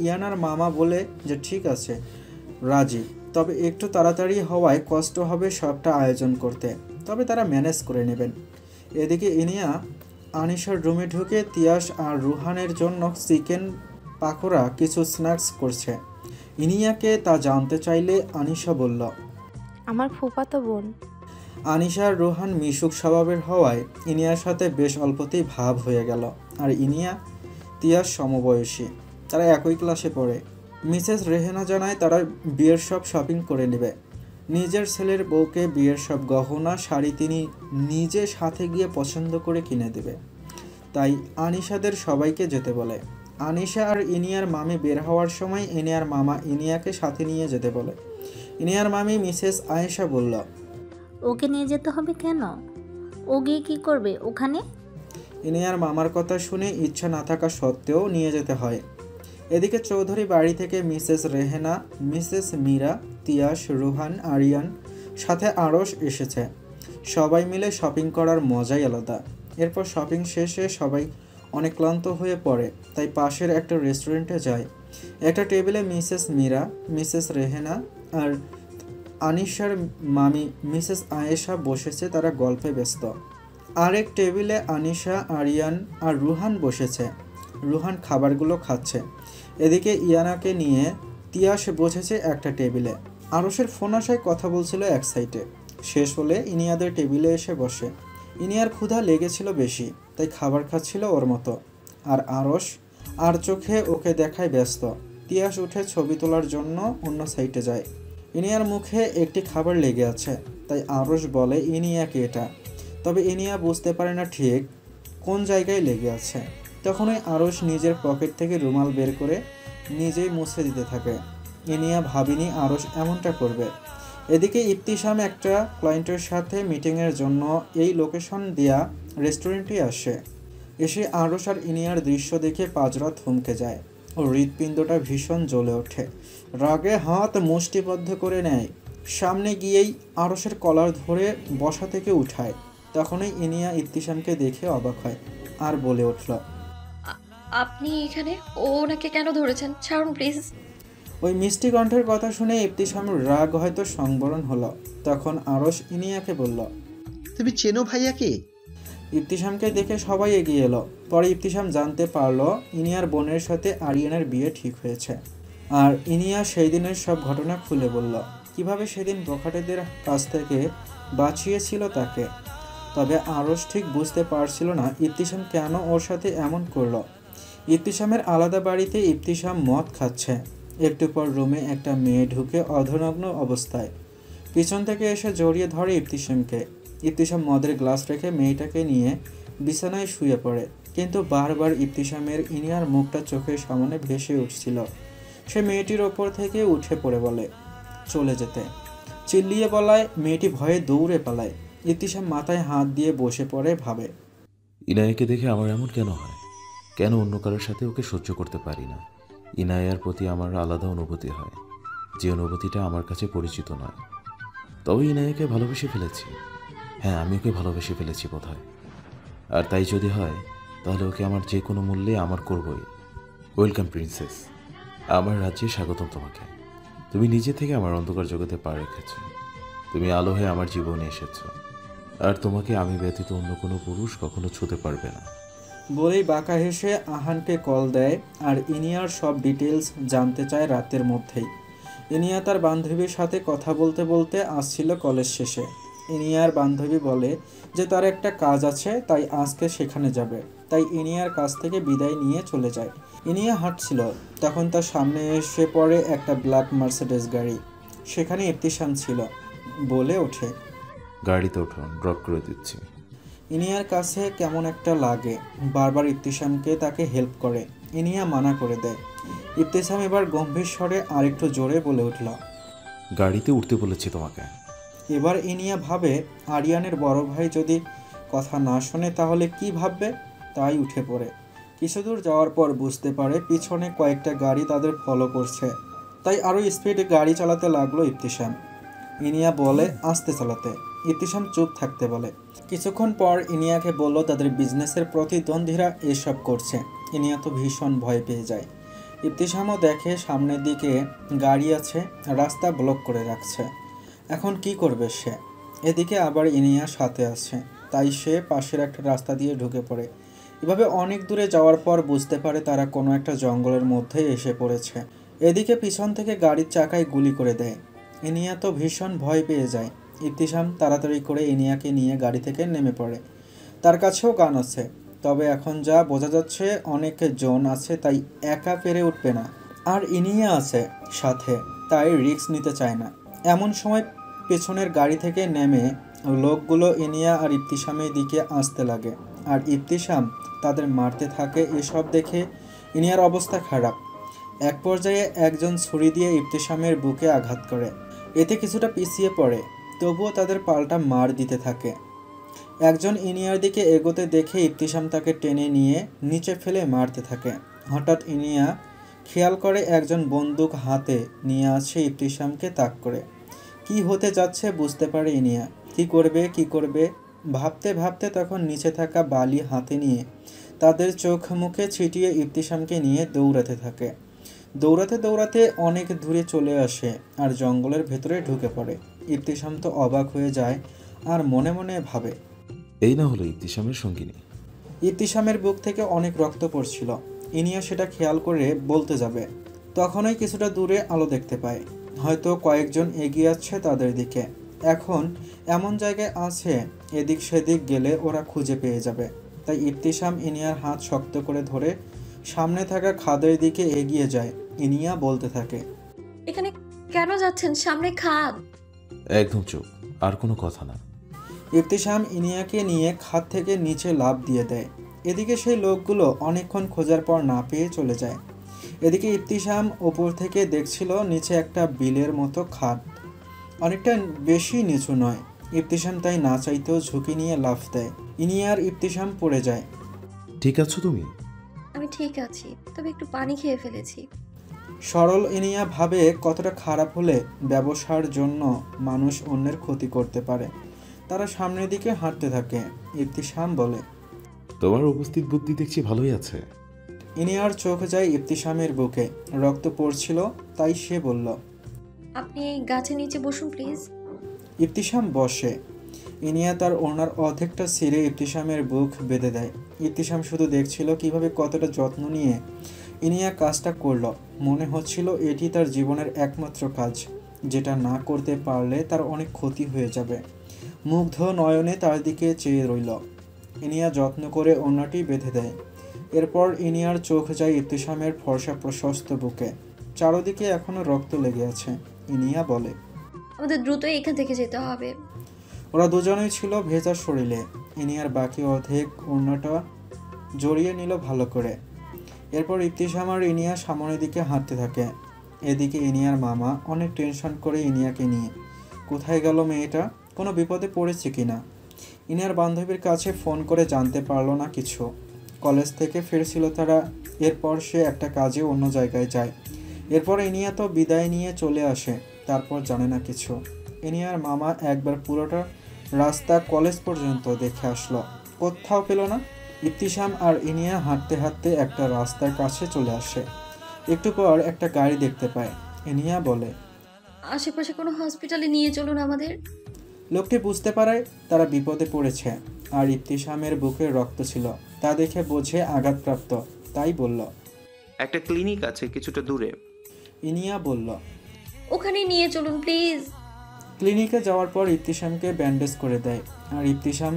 ইয়ানার মামা বলে যে ঠিক আছে, রাজি, তবে একটু তাড়াতাড়ি হওয়ায় কষ্ট হবে সবটা আয়োজন করতে, তবে তারা ম্যানেজ করে নেবেন। এদিকে ইনিয়া আনিশার রুমে ঢুকে তিয়াস আর রুহানের জন্য চিকেন পাকোড়া কিছু স্ন্যাক্স করছে। ইনিয়াকে তা জানতে চাইলে আনিশা বলল, আমার ফুফাতো বোন। আনিশা আর রুহান মিশুক স্বভাবের হওয়ায় ইনিয়ার সাথে বেশ অল্পতেই ভাব হয়ে গেল। আর ইনিয়া তিয়াস সমবয়সী, তারা একই ক্লাসে পড়ে। মিসেস রেহেনা জানায় তারা বিয়ের সব শপিং করে নেবে। নিজের ছেলের বউকে বিয়ের সব গহনা শাড়ি তিনি নিজে সাথে গিয়ে পছন্দ করে কিনে দেবে। তাই আনিশাদের সবাইকে যেতে বলে। আনিশা আর ইনিয়ার মামি বের হওয়ার সময় ইনিয়ার মামা ইনিয়াকে সাথে নিয়ে যেতে বলে। ইনিয়ার মামি মিসেস আয়েশা বলল, ওকে নিয়ে যেতে হবে কেন? ও গিয়ে কি করবে ওখানে? ইনিয়ার মামার কথা শুনে ইচ্ছা না থাকা সত্ত্বেও নিয়ে যেতে হয়। এদিকে চৌধুরী বাড়ি থেকে মিসেস রেহেনা, মিসেস মীরা, তিয়াস, রুহান, আরিয়ান সাথে আরশ এসেছে। সবাই মিলে শপিং করার মজাই আলাদা। এরপর শপিং শেষে সবাই অনেক ক্লান্ত হয়ে পড়ে, তাই পাশের একটা রেস্টুরেন্টে যায়। একটা টেবিলে মিসেস মীরা, মিসেস রেহেনা আর আনিশার মামি মিসেস আয়েশা বসেছে, তারা গল্পে ব্যস্ত। আরেক টেবিলে আনিশা, আরিয়ান আর রুহান বসেছে। রুহান খাবারগুলো খাচ্ছে। এদিকে ইয়ানাকে নিয়ে তিয়াস বসেছে একটা টেবিলে। আরশের ফোন আসায় কথা বলছিল এক সাইডে। শেষ হলে ইনিয়াদের টেবিলে এসে বসে। ইনিয়ার ক্ষুধা লেগেছিল বেশি, তাই খাবার খাচ্ছিল ওর মতো। আর আরশ আর চোখে ওকে দেখায় ব্যস্ত। তিয়াস উঠে ছবি তোলার জন্য অন্য সাইডে যায়। ইনিয়ার মুখে একটি খাবার লেগে আছে, তাই আরশ বলে ইনিয়াকে এটা। তবে ইনিয়া বুঝতে পারে না ঠিক কোন জায়গায় লেগে আছে। তখনই আরশ নিজের পকেট থেকে রুমাল বের করে নিজেই মুছে দিতে থাকে। ইনিয়া ভাবিনি আরশ এমনটা করবে। এদিকে ইবতিসাম একটা ক্লায়েন্টের সাথে মিটিংয়ের জন্য এই লোকেশন দেয়া রেস্টুরেন্টে আসে। এসে আরশ আর ইনিয়ার দৃশ্য দেখে পাজরা থমকে যায়। ও হৃৎপিণ্ডটা ভীষণ জ্বলে ওঠে। রাগে হাত মুষ্টিবদ্ধ করে নেয়। সামনে গিয়েই আরশের কলার ধরে বসা থেকে উঠায়। তখনই ইনিয়া ইবতিসামকে দেখে অবাক হয় আর বলে উঠল, আপনি এখানে? ওনাকে কেন ধরেছেন? ছাড়ুন প্লিজ। ওই মিষ্টি কণ্ঠের কথা শুনে ইবতিসামের রাগ হয়তো সংবরণ হলো। তখন আরশ ইনিয়াকে বলল, তুমি চেনো ভাইয়াকে? ইবতিসামকে দেখে সবাই এগিয়ে এলো। পরে ইবতিসাম জানতে পারলো ইনিয়ার বোনের সাথে আরিয়ানের বিয়ে ঠিক হয়েছে। আর ইনিয়া সেই দিনের সব ঘটনা খুলে বলল, কিভাবে সেদিন বখাটেদের কাছ থেকে বাঁচিয়েছিল তাকে। তবে আরশ ঠিক বুঝতে পারছিল না ইবতিসাম কেন ওর সাথে এমন করলো। ইবতিসামের আলাদা বাড়িতে ইবতিসাম মদ খাচ্ছে। একটু পর রুমে একটা মেয়ে ঢুকে অধনগ্ন অবস্থায় পিছন থেকে এসে জড়িয়ে ধরে ইবতিসামকে। ইবতিসাম মদের গ্লাস রেখে মেয়েটাকে নিয়ে বিছানায় শুয়ে পড়ে, কিন্তু বারবার ইবতিসামের ইনিয়ার মুখটা চোখের সামনে ভেসে উঠছিল। সে মেয়েটির ওপর থেকে উঠে পড়ে বলে চলে যেতে। চিল্লিয়ে বলায় মেয়েটি ভয়ে দৌড়ে পালায়। ইবতিসাম মাথায় হাত দিয়ে বসে পড়ে ভাবে, ইনায়াকে দেখে আমার এমন কেন হয়? কেন অন্য কারোর সাথে ওকে সহ্য করতে পারি না? ইনায়ার প্রতি আমার আলাদা অনুভূতি হয়, যে অনুভূতিটা আমার কাছে পরিচিত নয়। তবে ইনায়াকে ভালোবেসে ফেলেছি। হ্যাঁ, আমি ওকে ভালোবেসে ফেলেছি বোধহয়। আর তাই যদি হয় তাহলে ওকে আমার যে কোনো মূল্যে আমার করবই। ওয়েলকাম প্রিন্সেস, আমার রাজ্যে স্বাগতম তোমাকে। তুমি নিজে থেকে আমার অন্ধকার জগতে পা রেখেছ। তুমি আলো হয়ে আমার জীবনে এসেছ। আর তোমাকে আমি ব্যতীত অন্য কোনো পুরুষ কখনো ছুঁতে পারবে না। বলেই বাঁকা হেসে আহানকে কল দেয় আর ইনিয়ার সব ডিটেলস জানতে চায় রাতের মধ্যেই। ইনিয়া তার বান্ধবীর সাথে কথা বলতে বলতে আসছিল কলেজ শেষে। ইনিয়ার বান্ধবী বলে যে তার একটা কাজ আছে, তাই আজকে সেখানে যাবে। তাই ইনিয়ার কাছ থেকে বিদায় নিয়ে চলে যায়। ইনিয়া হাঁটছিল, তখন তার সামনে এসে পড়ে একটা ব্ল্যাক মার্সিডিজ গাড়ি। সেখানে ইবতিসাম ছিল। বলে ওঠে, গাড়িতে ওঠো, ড্রপ করে দিচ্ছি। ইনিয়ার কাছে কেমন একটা লাগে। বারবার ইবতিসামকে তাকে হেল্প করে। ইনিয়া মানা করে দেয়। ইবতিসাম এবার গম্ভীর স্বরে আরেকটু জোরে বলে উঠল, গাড়িতে উঠতে বলেছি তোমাকে। এবার ইনিয়া ভাবে আরিয়ানের বড় ভাই যদি কথা না শোনে তাহলে কি ভাববে, তাই উঠে পড়ে। কিছু দূর যাওয়ার পর বুঝতে পারে পিছনে কয়েকটা গাড়ি তাদের ফলো করছে, তাই আরও স্পিডে গাড়ি চালাতে লাগলো ইবতিসাম। ইনিয়া বলে আস্তে চালাতে, ইবতিসাম চুপ থাকতে বলে। কিছুক্ষণ পর ইনিয়াকে বলল তাদের বিজনেসের প্রতিদ্বন্দ্বীরা এসব করছে। ইনিয়া তো ভীষণ ভয় পেয়ে যায়। ইবতিসামও দেখে সামনের দিকে গাড়ি আছে, রাস্তা ব্লক করে রাখছে। এখন কি করবে সে? এদিকে আবার ইনিয়া সাথে আছে, তাই সে পাশের একটা রাস্তা দিয়ে ঢুকে পড়ে। এভাবে অনেক দূরে যাওয়ার পর বুঝতে পারে তারা কোনো একটা জঙ্গলের মধ্যে এসে পড়েছে। এদিকে পিছন থেকে গাড়ির চাকায় গুলি করে দেয়। ইনিয়া তো ভীষণ ভয় পেয়ে যায়। ইবতিসাম তাড়াতাড়ি করে ইনিয়াকে নিয়ে গাড়ি থেকে নেমে পড়ে। তার কাছেও গান আছে, তবে এখন যা বোঝা যাচ্ছে অনেক জন আছে, তাই একা পেরে উঠবে না। আর ইনিয়া আছে সাথে, তাই রিস্ক নিতে চায় না। এমন সময় পেছনের গাড়ি থেকে নেমে লোকগুলো ইনিয়া আর ইবতিসামের দিকে আসতে লাগে, আর ইবতিসাম তাদের মারতে থাকে। এসব দেখে ইনিয়ার অবস্থা খারাপ। এক পর্যায়ে একজন ছুরি দিয়ে ইবতিসামের বুকে আঘাত করে। এতে কিছুটা পিছিয়ে পড়ে, তবুও তাদের পাল্টা মার দিতে থাকে। একজন ইনিয়ার দিকে এগোতে দেখে ইবতিসাম তাকে টেনে নিয়ে নিচে ফেলে মারতে থাকে। হঠাৎ ইনিয়া খেয়াল করে একজন বন্দুক হাতে নিয়ে আসে ইবতিসামকে তাক করে। কি হতে যাচ্ছে বুঝতে পারে ইনিয়া। কি করবে ভাবতে ভাবতে তখন নিচে থাকা বালি হাতে নিয়ে তাদের চোখ মুখে ছিটিয়ে ইবতিসামকে নিয়ে দৌড়াতে থাকে। দৌড়াতে দৌড়াতে অনেক দূরে চলে আসে আর জঙ্গলের ভেতরে ঢুকে পড়ে। ইবতিসাম তো অবাক হয়ে যায় আর মনে মনে ভাবে, এই না হলো ইবতিসামের সঙ্গিনী। ইবতিসামের বুক থেকে অনেক রক্ত পড়ছিল। ইনিয়া সেটা খেয়াল করে বলতে যাবে, তখনই কিছুটা দূরে আলো দেখতে পায়। হয়তো কয়েকজন এগিয়ে আসছে তাদের দিকে। এখন এমন জায়গায় আছে এদিক সেদিক গেলে ওরা খুঁজে পেয়ে যাবে। তাই ইবতিসাম ইনিয়ার হাত শক্ত করে ধরে সামনে থাকা খাদের দিকে এগিয়ে যায়। ইনিয়া বলতে থাকে, এখানে কেন যাচ্ছেন? সামনে খাদ। একদম চুপ, আর কোনো কথা না। ইবতিসাম ইনিয়াকে নিয়ে খাদ থেকে নিচে লাফ দিয়ে দেয়। এদিকে সেই লোকগুলো অনেকক্ষণ খোঁজার পর না পেয়ে চলে যায়। এদিকে ইবতিসাম ওপর থেকে দেখছিল নিচে একটা বিলের মতো খাদ, অনেকটা বেশি নিচু নয়। ইবতিসাম তাই না চাইতেও ঝুঁকি নিয়ে লাফ দেয়। ইনিয়ার ইবতিসাম পড়ে যায়। ঠিক আছো তুমি? আমি ঠিক আছি, তবে একটু পানি খেয়ে ফেলেছি। সরল ইনিয়া ভাবে কতটা খারাপ হলে ব্যবসার জন্য মানুষ অন্যের ক্ষতি করতে পারে। তারা সামনের দিকে হাঁটতে থাকে। ইবতিসাম বলে, তোমার উপস্থিত বুদ্ধি দেখছি ভালোই আছে। ইনিয়ার চোখ যায় ইবতিসামের বুকে, রক্ত পড়ছিল, তাই সে বলল, আপনি এই গাছের নিচে বসুন প্লিজ। ইবতিসাম বসে। ইনিয়া তার ওনার অর্ধেকটা ছিঁড়ে ইবতিসামের বুক বেঁধে দেয়। ইবতিসাম শুধু দেখছিল কিভাবে কতটা যত্ন নিয়ে ইনিয়া কাজটা করলো। মনে হচ্ছিল এটি তার জীবনের একমাত্র কাজ, যেটা না করতে পারলে তার অনেক ক্ষতি হয়ে যাবে। মুগ্ধ নয়নে তার দিকে চেয়ে রইল। ইনিয়া যত্ন করে ওড়নাটি বেঁধে দেয়। এরপর ইনিয়ার চোখ যায় ইবতিসামের ফর্সা প্রশস্ত বুকে। চারদিকে এখনো রক্ত লেগে আছে। ইনিয়া বলে, আমাদের দ্রুত এখান থেকে যেতে হবে। ওরা দুজনেই ছিল ভেজা শরীরে। ইনিয়ার বাকি অর্ধেক ওড়নাটা জড়িয়ে নিল ভালো করে। এরপর ইবতিসাম আর ইনিয়া সামনের দিকে হাঁটতে থাকে। এদিকে ইনিয়ার মামা অনেক টেনশন করে ইনিয়াকে নিয়ে। কোথায় গেল মেয়েটা, কোনো বিপদে পড়েছে কিনা। ইনিয়ার বান্ধবীর কাছে ফোন করে জানতে পারলো না কিছু। কলেজ থেকে ফিরছিল তারা। এরপর সে একটা কাজে অন্য জায়গায় যায়। এরপর ইনিয়া তো বিদায় নিয়ে চলে আসে। তারপর জানে না কিছু। ইনিয়ার মামা একবার পুরোটা রাস্তা কলেজ পর্যন্ত দেখে আসলো, কোথাও পেল না। ইবতিসাম আর ইনিয়া হাঁটতে হাঁটতে একটা রাস্তার কাছে চলে আসে। একটু পর একটা গাড়ি দেখতে পায়। ইনিয়া বলে, আশেপাশে কোনো হসপিটালে নিয়ে চলুন আমাদের। লোকটি বুঝতে পারে তারা বিপদে পড়েছে, আর ইবতিসামের বুকে রক্ত ছিল, তা দেখে বোঝে আঘাতপ্রাপ্ত, তাই বলল, একটা ক্লিনিক আছে কিছুটা দূরে। ইনিয়া বলল, ওখানে নিয়ে চলুন প্লিজ। ক্লিনিকে যাওয়ার পর ইবতিসামকে ব্যান্ডেজ করে দেয়, আর ইবতিসাম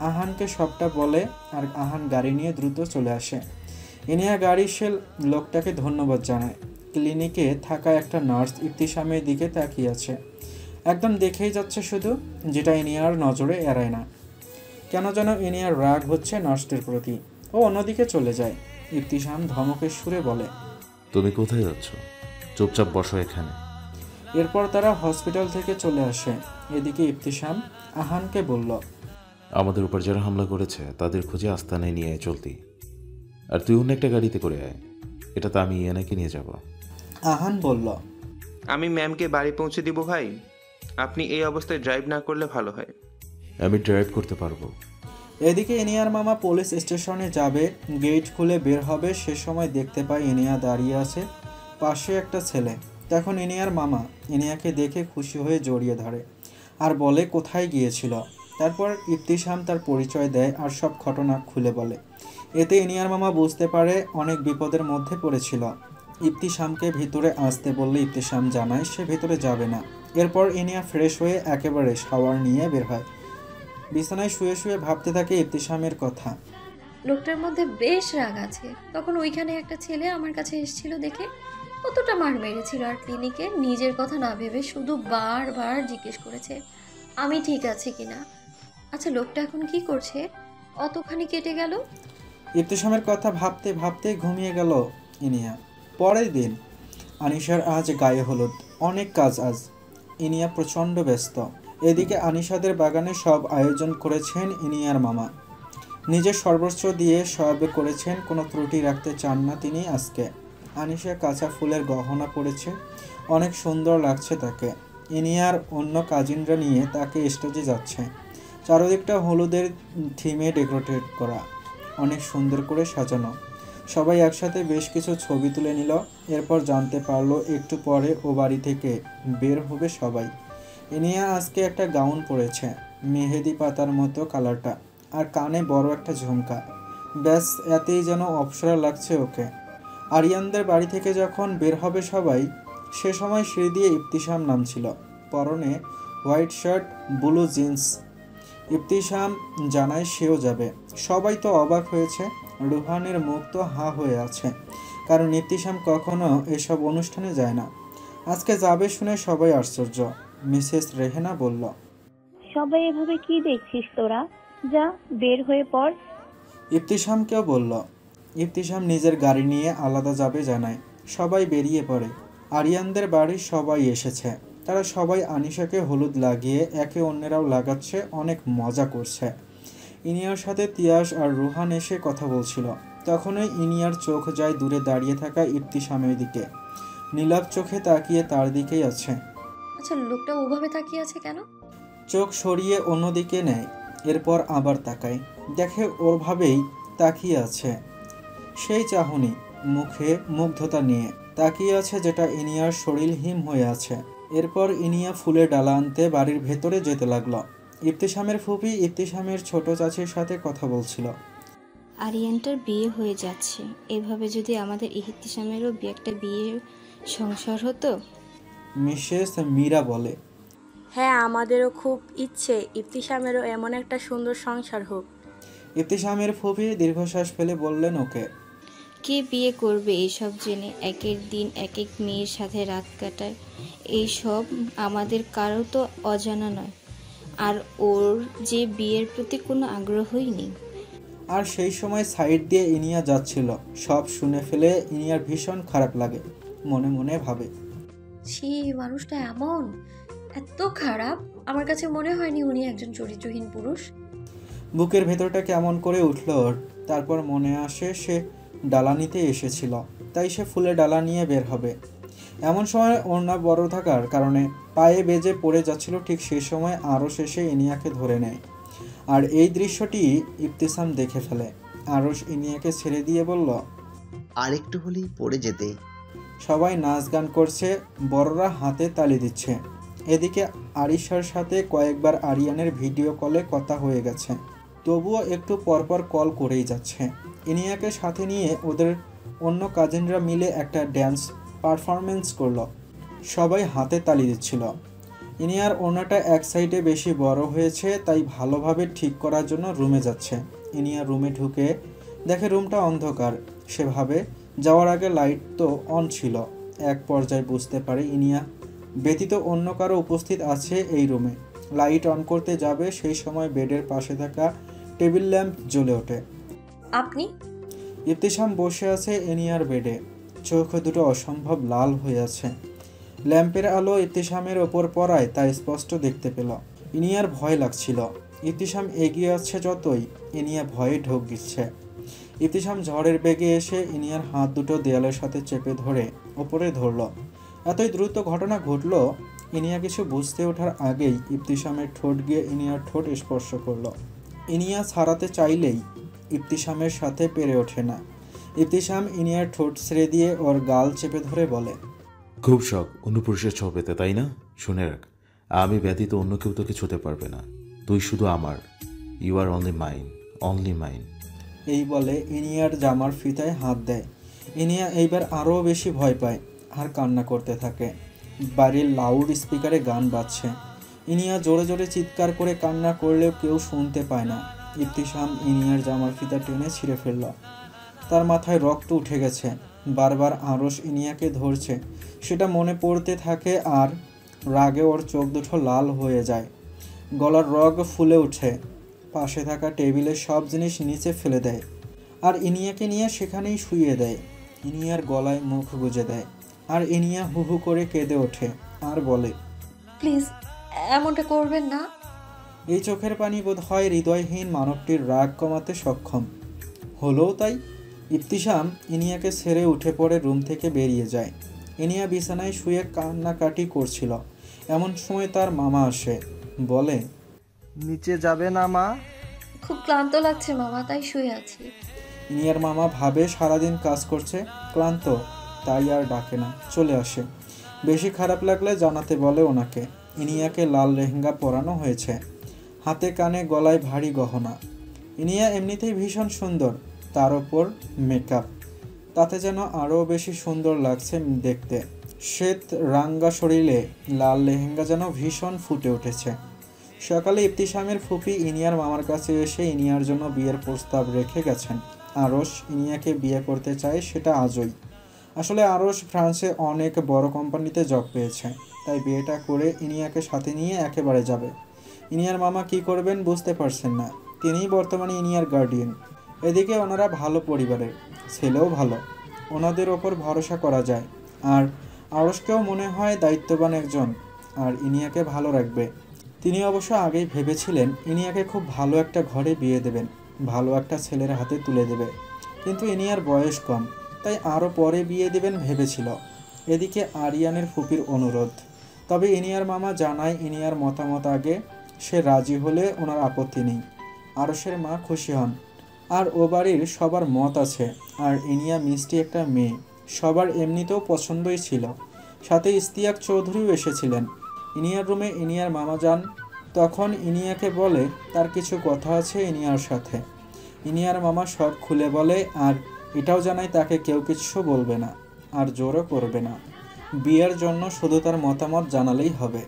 আহানকে সবটা বলে, আর আহান গাড়ি নিয়ে দ্রুত চলে আসে। ইনিয়া গাড়ি সে লোকটাকে ধন্যবাদ জানায়। ক্লিনিকে থাকা একটা নার্স ইবতিসামের দিকে তাকিয়ে আছে, একদম দেখেই যাচ্ছে শুধু, যেটা ইনিয়ার নজরে এড়ায় না। কেন যেন ইনিয়ার রাগ হচ্ছে নার্সটির প্রতি। ও অন্যদিকে চলে যায়। ইবতিসাম ধমকের সুরে বলে, তুমি কোথায় যাচ্ছ? চুপচাপ বসো এখানে। এরপর তারা হসপিটাল থেকে চলে আসে। এদিকে ইবতিসাম আহানকে বলল, আমাদের উপর যারা হামলা করেছে তাদের খুঁজে আস্তানায় নিয়ে আয় চলতি। আর তুই অন্য একটা গাড়িতে করে আয়, এটা তো আমি ইয়ানাকে নিয়ে যাব। আহান বলল, আমি ম্যামকে বাড়ি পৌঁছে দিব ভাই, আপনি এই অবস্থায় ড্রাইভ না করলে ভালো হয়। আমি ড্রাইভ করতে পারবো। এদিকে ইনিয়ার মামা পুলিশ স্টেশনে যাবে, গেট খুলে বের হবে, সে সময় দেখতে পায় ইনিয়া দাঁড়িয়ে আছে, পাশে একটা ছেলে। তখন ইনিয়ার মামা ইনিয়াকে দেখে খুশি হয়ে জড়িয়ে ধরে আর বলে কোথায় গিয়েছিল। তারপর ইবতিসাম তার পরিচয় দেয় আর সব ঘটনা খুলে বলে। এতে ইনিয়ার মামা বুঝতে পারে অনেক বিপদের মধ্যে পড়েছিল। ইবতিসামকে ভিতরে আসতে বললে ইবতিসাম জানায় সে ভিতরে যাবে না। এরপর ইনিয়া ফ্রেশ হয়ে একেবারে শাওয়ার নিয়ে বের হয়। বিছানায় শুয়ে শুয়ে ভাবতে থাকে ইবতিসামের কথা। লোকটার মধ্যে বেশ রাগ আছে। তখন ওইখানে একটা ছেলে আমার কাছে এসেছিল দেখে কতটা মার মেরেছিল, আর ক্লিনিকে নিজের কথা না ভেবে শুধু বারবার জিজ্ঞেস করেছে আমি ঠিক আছি কিনা। আচ্ছা, লোকটা এখন কি করছে? অতখানি কেটে গেল। ইবতিসামের কথা ভাবতে ভাবতে ঘুমিয়ে গেল ইনিয়া। পরের দিন আনিশার আজ গায়ে হলুদ, অনেক কাজ আজ। ইনিয়া প্রচণ্ড ব্যস্ত। এদিকে আনিশাদের বাগানে সব আয়োজন করেছেন ইনিয়ার মামা, নিজের সর্বস্ব দিয়ে সব করেছেন, কোনো ত্রুটি রাখতে চান না তিনি আজকে। আনিশা কাঁচা ফুলের গহনা পরেছে, অনেক সুন্দর লাগছে তাকে। ইনিয়ার অন্য কাজিনরা নিয়ে তাকে স্টেজে যাচ্ছে। চারদিকটা হলুদের থিমে ডেকোরেট করা, অনেক সুন্দর করে সাজানো। সবাই একসাথে বেশ কিছু ছবি তুলে নিল। এরপর জানতে পারলো একটু পরে ও বাড়ি থেকে বের হবে সবাই। ইনিয়া আজকে একটা গাউন পরেছে, মেহেদি পাতার মতো কালারটা, আর কানে বড় একটা ঝুমকা। ব্যাস, এতেই যেন অপসরা লাগছে ওকে। আরিয়ানদের বাড়ি থেকে যখন বের হবে সবাই, সে সময় সিঁড়ি দিয়ে ইবতিসাম নামছিল, পরনে white shirt, blue jeans. Ibtisam জানায় সেও যাবে। সবাই তো অবাক হয়েছে, রুহানের মুখ তো হা হয়ে আছে, কারণ ইবতিসাম কখনো এসব অনুষ্ঠানে যায় না। আজকে যাবে শুনে সবাই আশ্চর্য। মিসেস রেহেনা বলল, সবাই এভাবে কি দেখছিস তোরা? যা বের হয়ে পড়। ইবতিসামকেও বলল। ইবতিসাম নিজের গাড়ি নিয়ে আলাদা যাবে জানায়। সবাই বেরিয়ে পড়ে। আরিয়ানদের বাড়ির সবাই এসেছে। তারা সবাই আনিশাকে হলুদ লাগিয়ে একে অন্যেরাও লাগাচ্ছে, অনেক মজা করছে। ইনিয়ার সাথে তিয়াস আর রুহান এসে কথা বলছিল। তখনই ইনিয়ার চোখ যায় দূরে দাঁড়িয়ে থাকা ইবতিসামের দিকে। নীলাভ চোখে তাকিয়ে তার দিকেই আছে। আচ্ছা, লোকটা ওভাবে তাকিয়ে আছে কেন? চোখ সরিয়ে অন্যদিকে নেয়, এরপর আবার তাকায়, দেখে ওর ভাবেই তাকিয়ে আছে। সেই চাহনি, মুখে মুগ্ধতা নিয়ে তাকিয়ে আছে, যেটা ইনিয়ার শরীর হিম হয়ে আছে। এরপর ইনিয়া ফুলের ডালা আনতে বাড়ির ভেতরে যেতে লাগলো। ইবতিসামের ফুপি ইবতিসামের ছোট চাচির সাথে কথা বলছিল। আরিয়ানটার বিয়ে হয়ে যাচ্ছে, এভাবে যদি আমাদের ইবতিসামেরও একটা বিয়ের সংসার হতো। মিসেস মীরা বলে, হ্যাঁ, আমাদেরও খুব ইচ্ছে ইবতিসামেরও এমন একটা সুন্দর সংসার হোক। ইবতিসামের ফুপি দীর্ঘশ্বাস ফেলে বললেন, ওকে। কে বিয়ে করবে এইসব জেনে? একের দিন এক এক মেয়ের সাথে রাত কাটায়, এইসব আমাদের কারো তো অজানা নয়। আর ওর যে বিয়ের প্রতি কোনো আগ্রহই নেই। আর সেই সময় সাইড দিয়ে ইনিয়া যাচ্ছিল। সব শুনে ফেলে ইনিয়ার ভীষণ খারাপ লাগে, মনে মনে ভাবে, ছি, মানুষটা এমন এত খারাপ, আমার কাছে মনে হয়নি উনি একজন চরিত্রহীন পুরুষ। বুকের ভেতরটা কেমন করে উঠল ওর। তারপর মনে আসে সে ডালা নিতে এসেছিল, তাই সে ফুলের ডালা নিয়ে বের হবে। এমন সময় ওড়না বড় থাকার কারণে পায়ে বেজে পড়ে যাচ্ছিল। ঠিক সেই সময় আরও শেষে ইনিয়াকে ধরে নেয়, আর এই দৃশ্যটি ইবতিসাম দেখে ফেলে। আরশ ইনিয়াকে ছেড়ে দিয়ে বলল, আরেকটু হলেই পড়ে যেতে। সবাই নাচ গান করছে, বড়রা হাতে তালি দিচ্ছে। এদিকে আরিশার সাথে কয়েকবার আরিয়ানের ভিডিও কলে কথা হয়ে গেছে, তবুও একটু পরপর কল করেই যাচ্ছে। ইনিয়াকে সাথে নিয়ে ওদের অন্য কাজিনরা মিলে একটা ড্যান্স পারফরমেন্স করলো। সবাই হাতে তালি দিচ্ছিল। ইনিয়ার ওড়নাটা এক সাইডে বেশি বড় হয়েছে, তাই ভালোভাবে ঠিক করার জন্য রুমে যাচ্ছে। ইনিয়া রুমে ঢুকে দেখে রুমটা অন্ধকার। সে ভাবে যাওয়ার আগে লাইট তো অন ছিল। এক পর্যায়ে বুঝতে পারে ইনিয়া ব্যতীত অন্য কারো উপস্থিত আছে এই রুমে। লাইট অন করতে যাবে, সেই সময় বেডের পাশে থাকা টেবিল ল্যাম্প জ্বলে ওঠে। আপনি? ইবতিসাম বসে আছে ইনিয়ার বেডে, চোখ দুটো অসম্ভব লাল হয়ে আছে। ল্যাম্পের আলো ইতিশামের ওপর পড়ায় তা স্পষ্ট দেখতে পেল। ইনিয়ার ভয় লাগছিল। ইতিশাম এগিয়ে আসছে যতই, ইনিয়া ভয়ে ঢোক গিচ্ছে। ইতিশাম ঝড়ের বেগে এসে ইনিয়ার হাত দুটো দেয়ালের সাথে চেপে ধরে ওপরে ধরল। এতই দ্রুত ঘটনা ঘটল, ইনিয়া কিছু বুঝতে ওঠার আগেই ইবতিসামের ঠোঁট গিয়ে ইনিয়ার ঠোঁট স্পর্শ করল। ইনিয়া ছাড়াতে চাইলেই ইবতিসামের সাথে পেরে ওঠে না। ইবতিসাম ইনিয়ার ঠোঁট ছেড়ে দিয়ে ওর গাল চেপে ধরে বলে, খুব শখ অন্য পুরুষের ছোঁয়া পেতে, তাই না? শুনে রাখ, আমি ব্যতীত অন্য কেউ তোকে ছুঁতে পারবে না। তুই শুধু আমার। You are only mine, only mine. এই বলে ইনিয়ার জামার ফিতায় হাত দেয়। ইনিয়া এইবার আরও বেশি ভয় পায় আর কান্না করতে থাকে। বাড়ির লাউড স্পিকারে গান বাজছে। ইনিয়া জোরে জোরে চিৎকার করে কান্না করলেও কেউ শুনতে পায় না। ইবতিসাম ইনিয়ার জামার ফিতা টেনে ছিঁড়ে ফেলল। তার মাথায় রক্ত উঠে গেছে। বারবার আরশ ইনিয়াকে ধরছে, সেটা মনে পড়তে থাকে আর রাগে ওর চোখ দুটো লাল হয়ে যায়। গলার রগ ফুলে ওঠে। পাশে থাকা টেবিলের সব জিনিস নিচে ফেলে দেয় আর ইনিয়াকে নিয়ে সেখানেই শুইয়ে দেয়। ইনিয়ার গলায় মুখ গুজে দেয় আর ইনিয়া হু হু করে কেঁদে ওঠে আর বলে, প্লিজ এমনটা করবেন না। এই চোখের পানি বোধ হয় হৃদয়হীন মানবটির রাগ কমাতে সক্ষম হলেও তাই। ইবতিসাম ইনিয়াকে ছেড়ে উঠে পড়ে রুম থেকে বেরিয়ে যায়। ইনিয়া বিছানায় শুয়ে কান্নাকাটি করছিল। এমন সময় তার মামা আসে, বলে, নিচে যাবে না মা? খুব ক্লান্ত লাগছে মামা, তাই শুয়ে আছি। ইনিয়ার মামা ভাবে সারাদিন কাজ করছে, ক্লান্ত, তাই আর ডাকে না, চলে আসে। বেশি খারাপ লাগলে জানাতে বলে ওনাকে। ইনিয়াকে লাল লেহেঙ্গা পরানো হয়েছে, হাতে কানে গলায় ভারী গহনা। ইনিয়া এমনিতেই ভীষণ সুন্দর, তার ওপর মেকআপ, তাতে যেন আরও বেশি সুন্দর লাগছে দেখতে। শ্বেত রাঙ্গা শরীরে লাল লেহেঙ্গা যেন ভীষণ ফুটে উঠেছে। সকালে ইবতিসামের ফুপি ইনিয়ার মামার কাছে এসে ইনিয়ার জন্য বিয়ের প্রস্তাব রেখে গেছেন। আরশ ইনিয়াকে বিয়ে করতে চায়, সেটা আজই। আসলে আরশ ফ্রান্সে অনেক বড় কোম্পানিতে জব পেয়েছে, তাই বিয়েটা করে ইনিয়াকে সাথে নিয়ে একেবারে যাবে। ইনিয়ার মামা কি করবেন বুঝতে পারছেন না। তিনিই বর্তমানে ইনিয়ার গার্ডিয়ান। এদিকে ওনারা ভালো পরিবারের, ছেলেও ভালো, ওনাদের ওপর ভরসা করা যায়। আর আরশকেও মনে হয় দায়িত্ববান একজন, আর ইনিয়াকে ভালো রাখবে। তিনি অবশ্য আগেই ভেবেছিলেন ইনিয়াকে খুব ভালো একটা ঘরে বিয়ে দেবেন, ভালো একটা ছেলের হাতে তুলে দেবে। কিন্তু ইনিয়ার বয়স কম, তাই আরও পরে বিয়ে দেবেন ভেবেছিল। এদিকে আরিয়ানের ফুপির অনুরোধ, তবে ইনিয়ার মামা জানায় ইনিয়ার মতামত আগে, সে রাজি হলে ওনার আপত্তি নেই। আরশের মা খুশি হন, আর ও বাড়ির সবার মত আছে। আর ইনিয়া মিষ্টি একটা মেয়ে, সবার এমনিতেও পছন্দই ছিল। সাথে ইস্তিয়াক চৌধুরীও এসেছিলেন। ইনিয়ার রুমে ইনিয়ার মামা যান, তখন ইনিয়াকে বলে তার কিছু কথা আছে ইনিয়ার সাথে। ইনিয়ার মামা সব খুলে বলে, আর এটাও জানায় তাকে কেউ কিছু বলবে না আর জোরও করবে না। বিয়ের জন্য শুধু তার মতামত জানালেই হবে।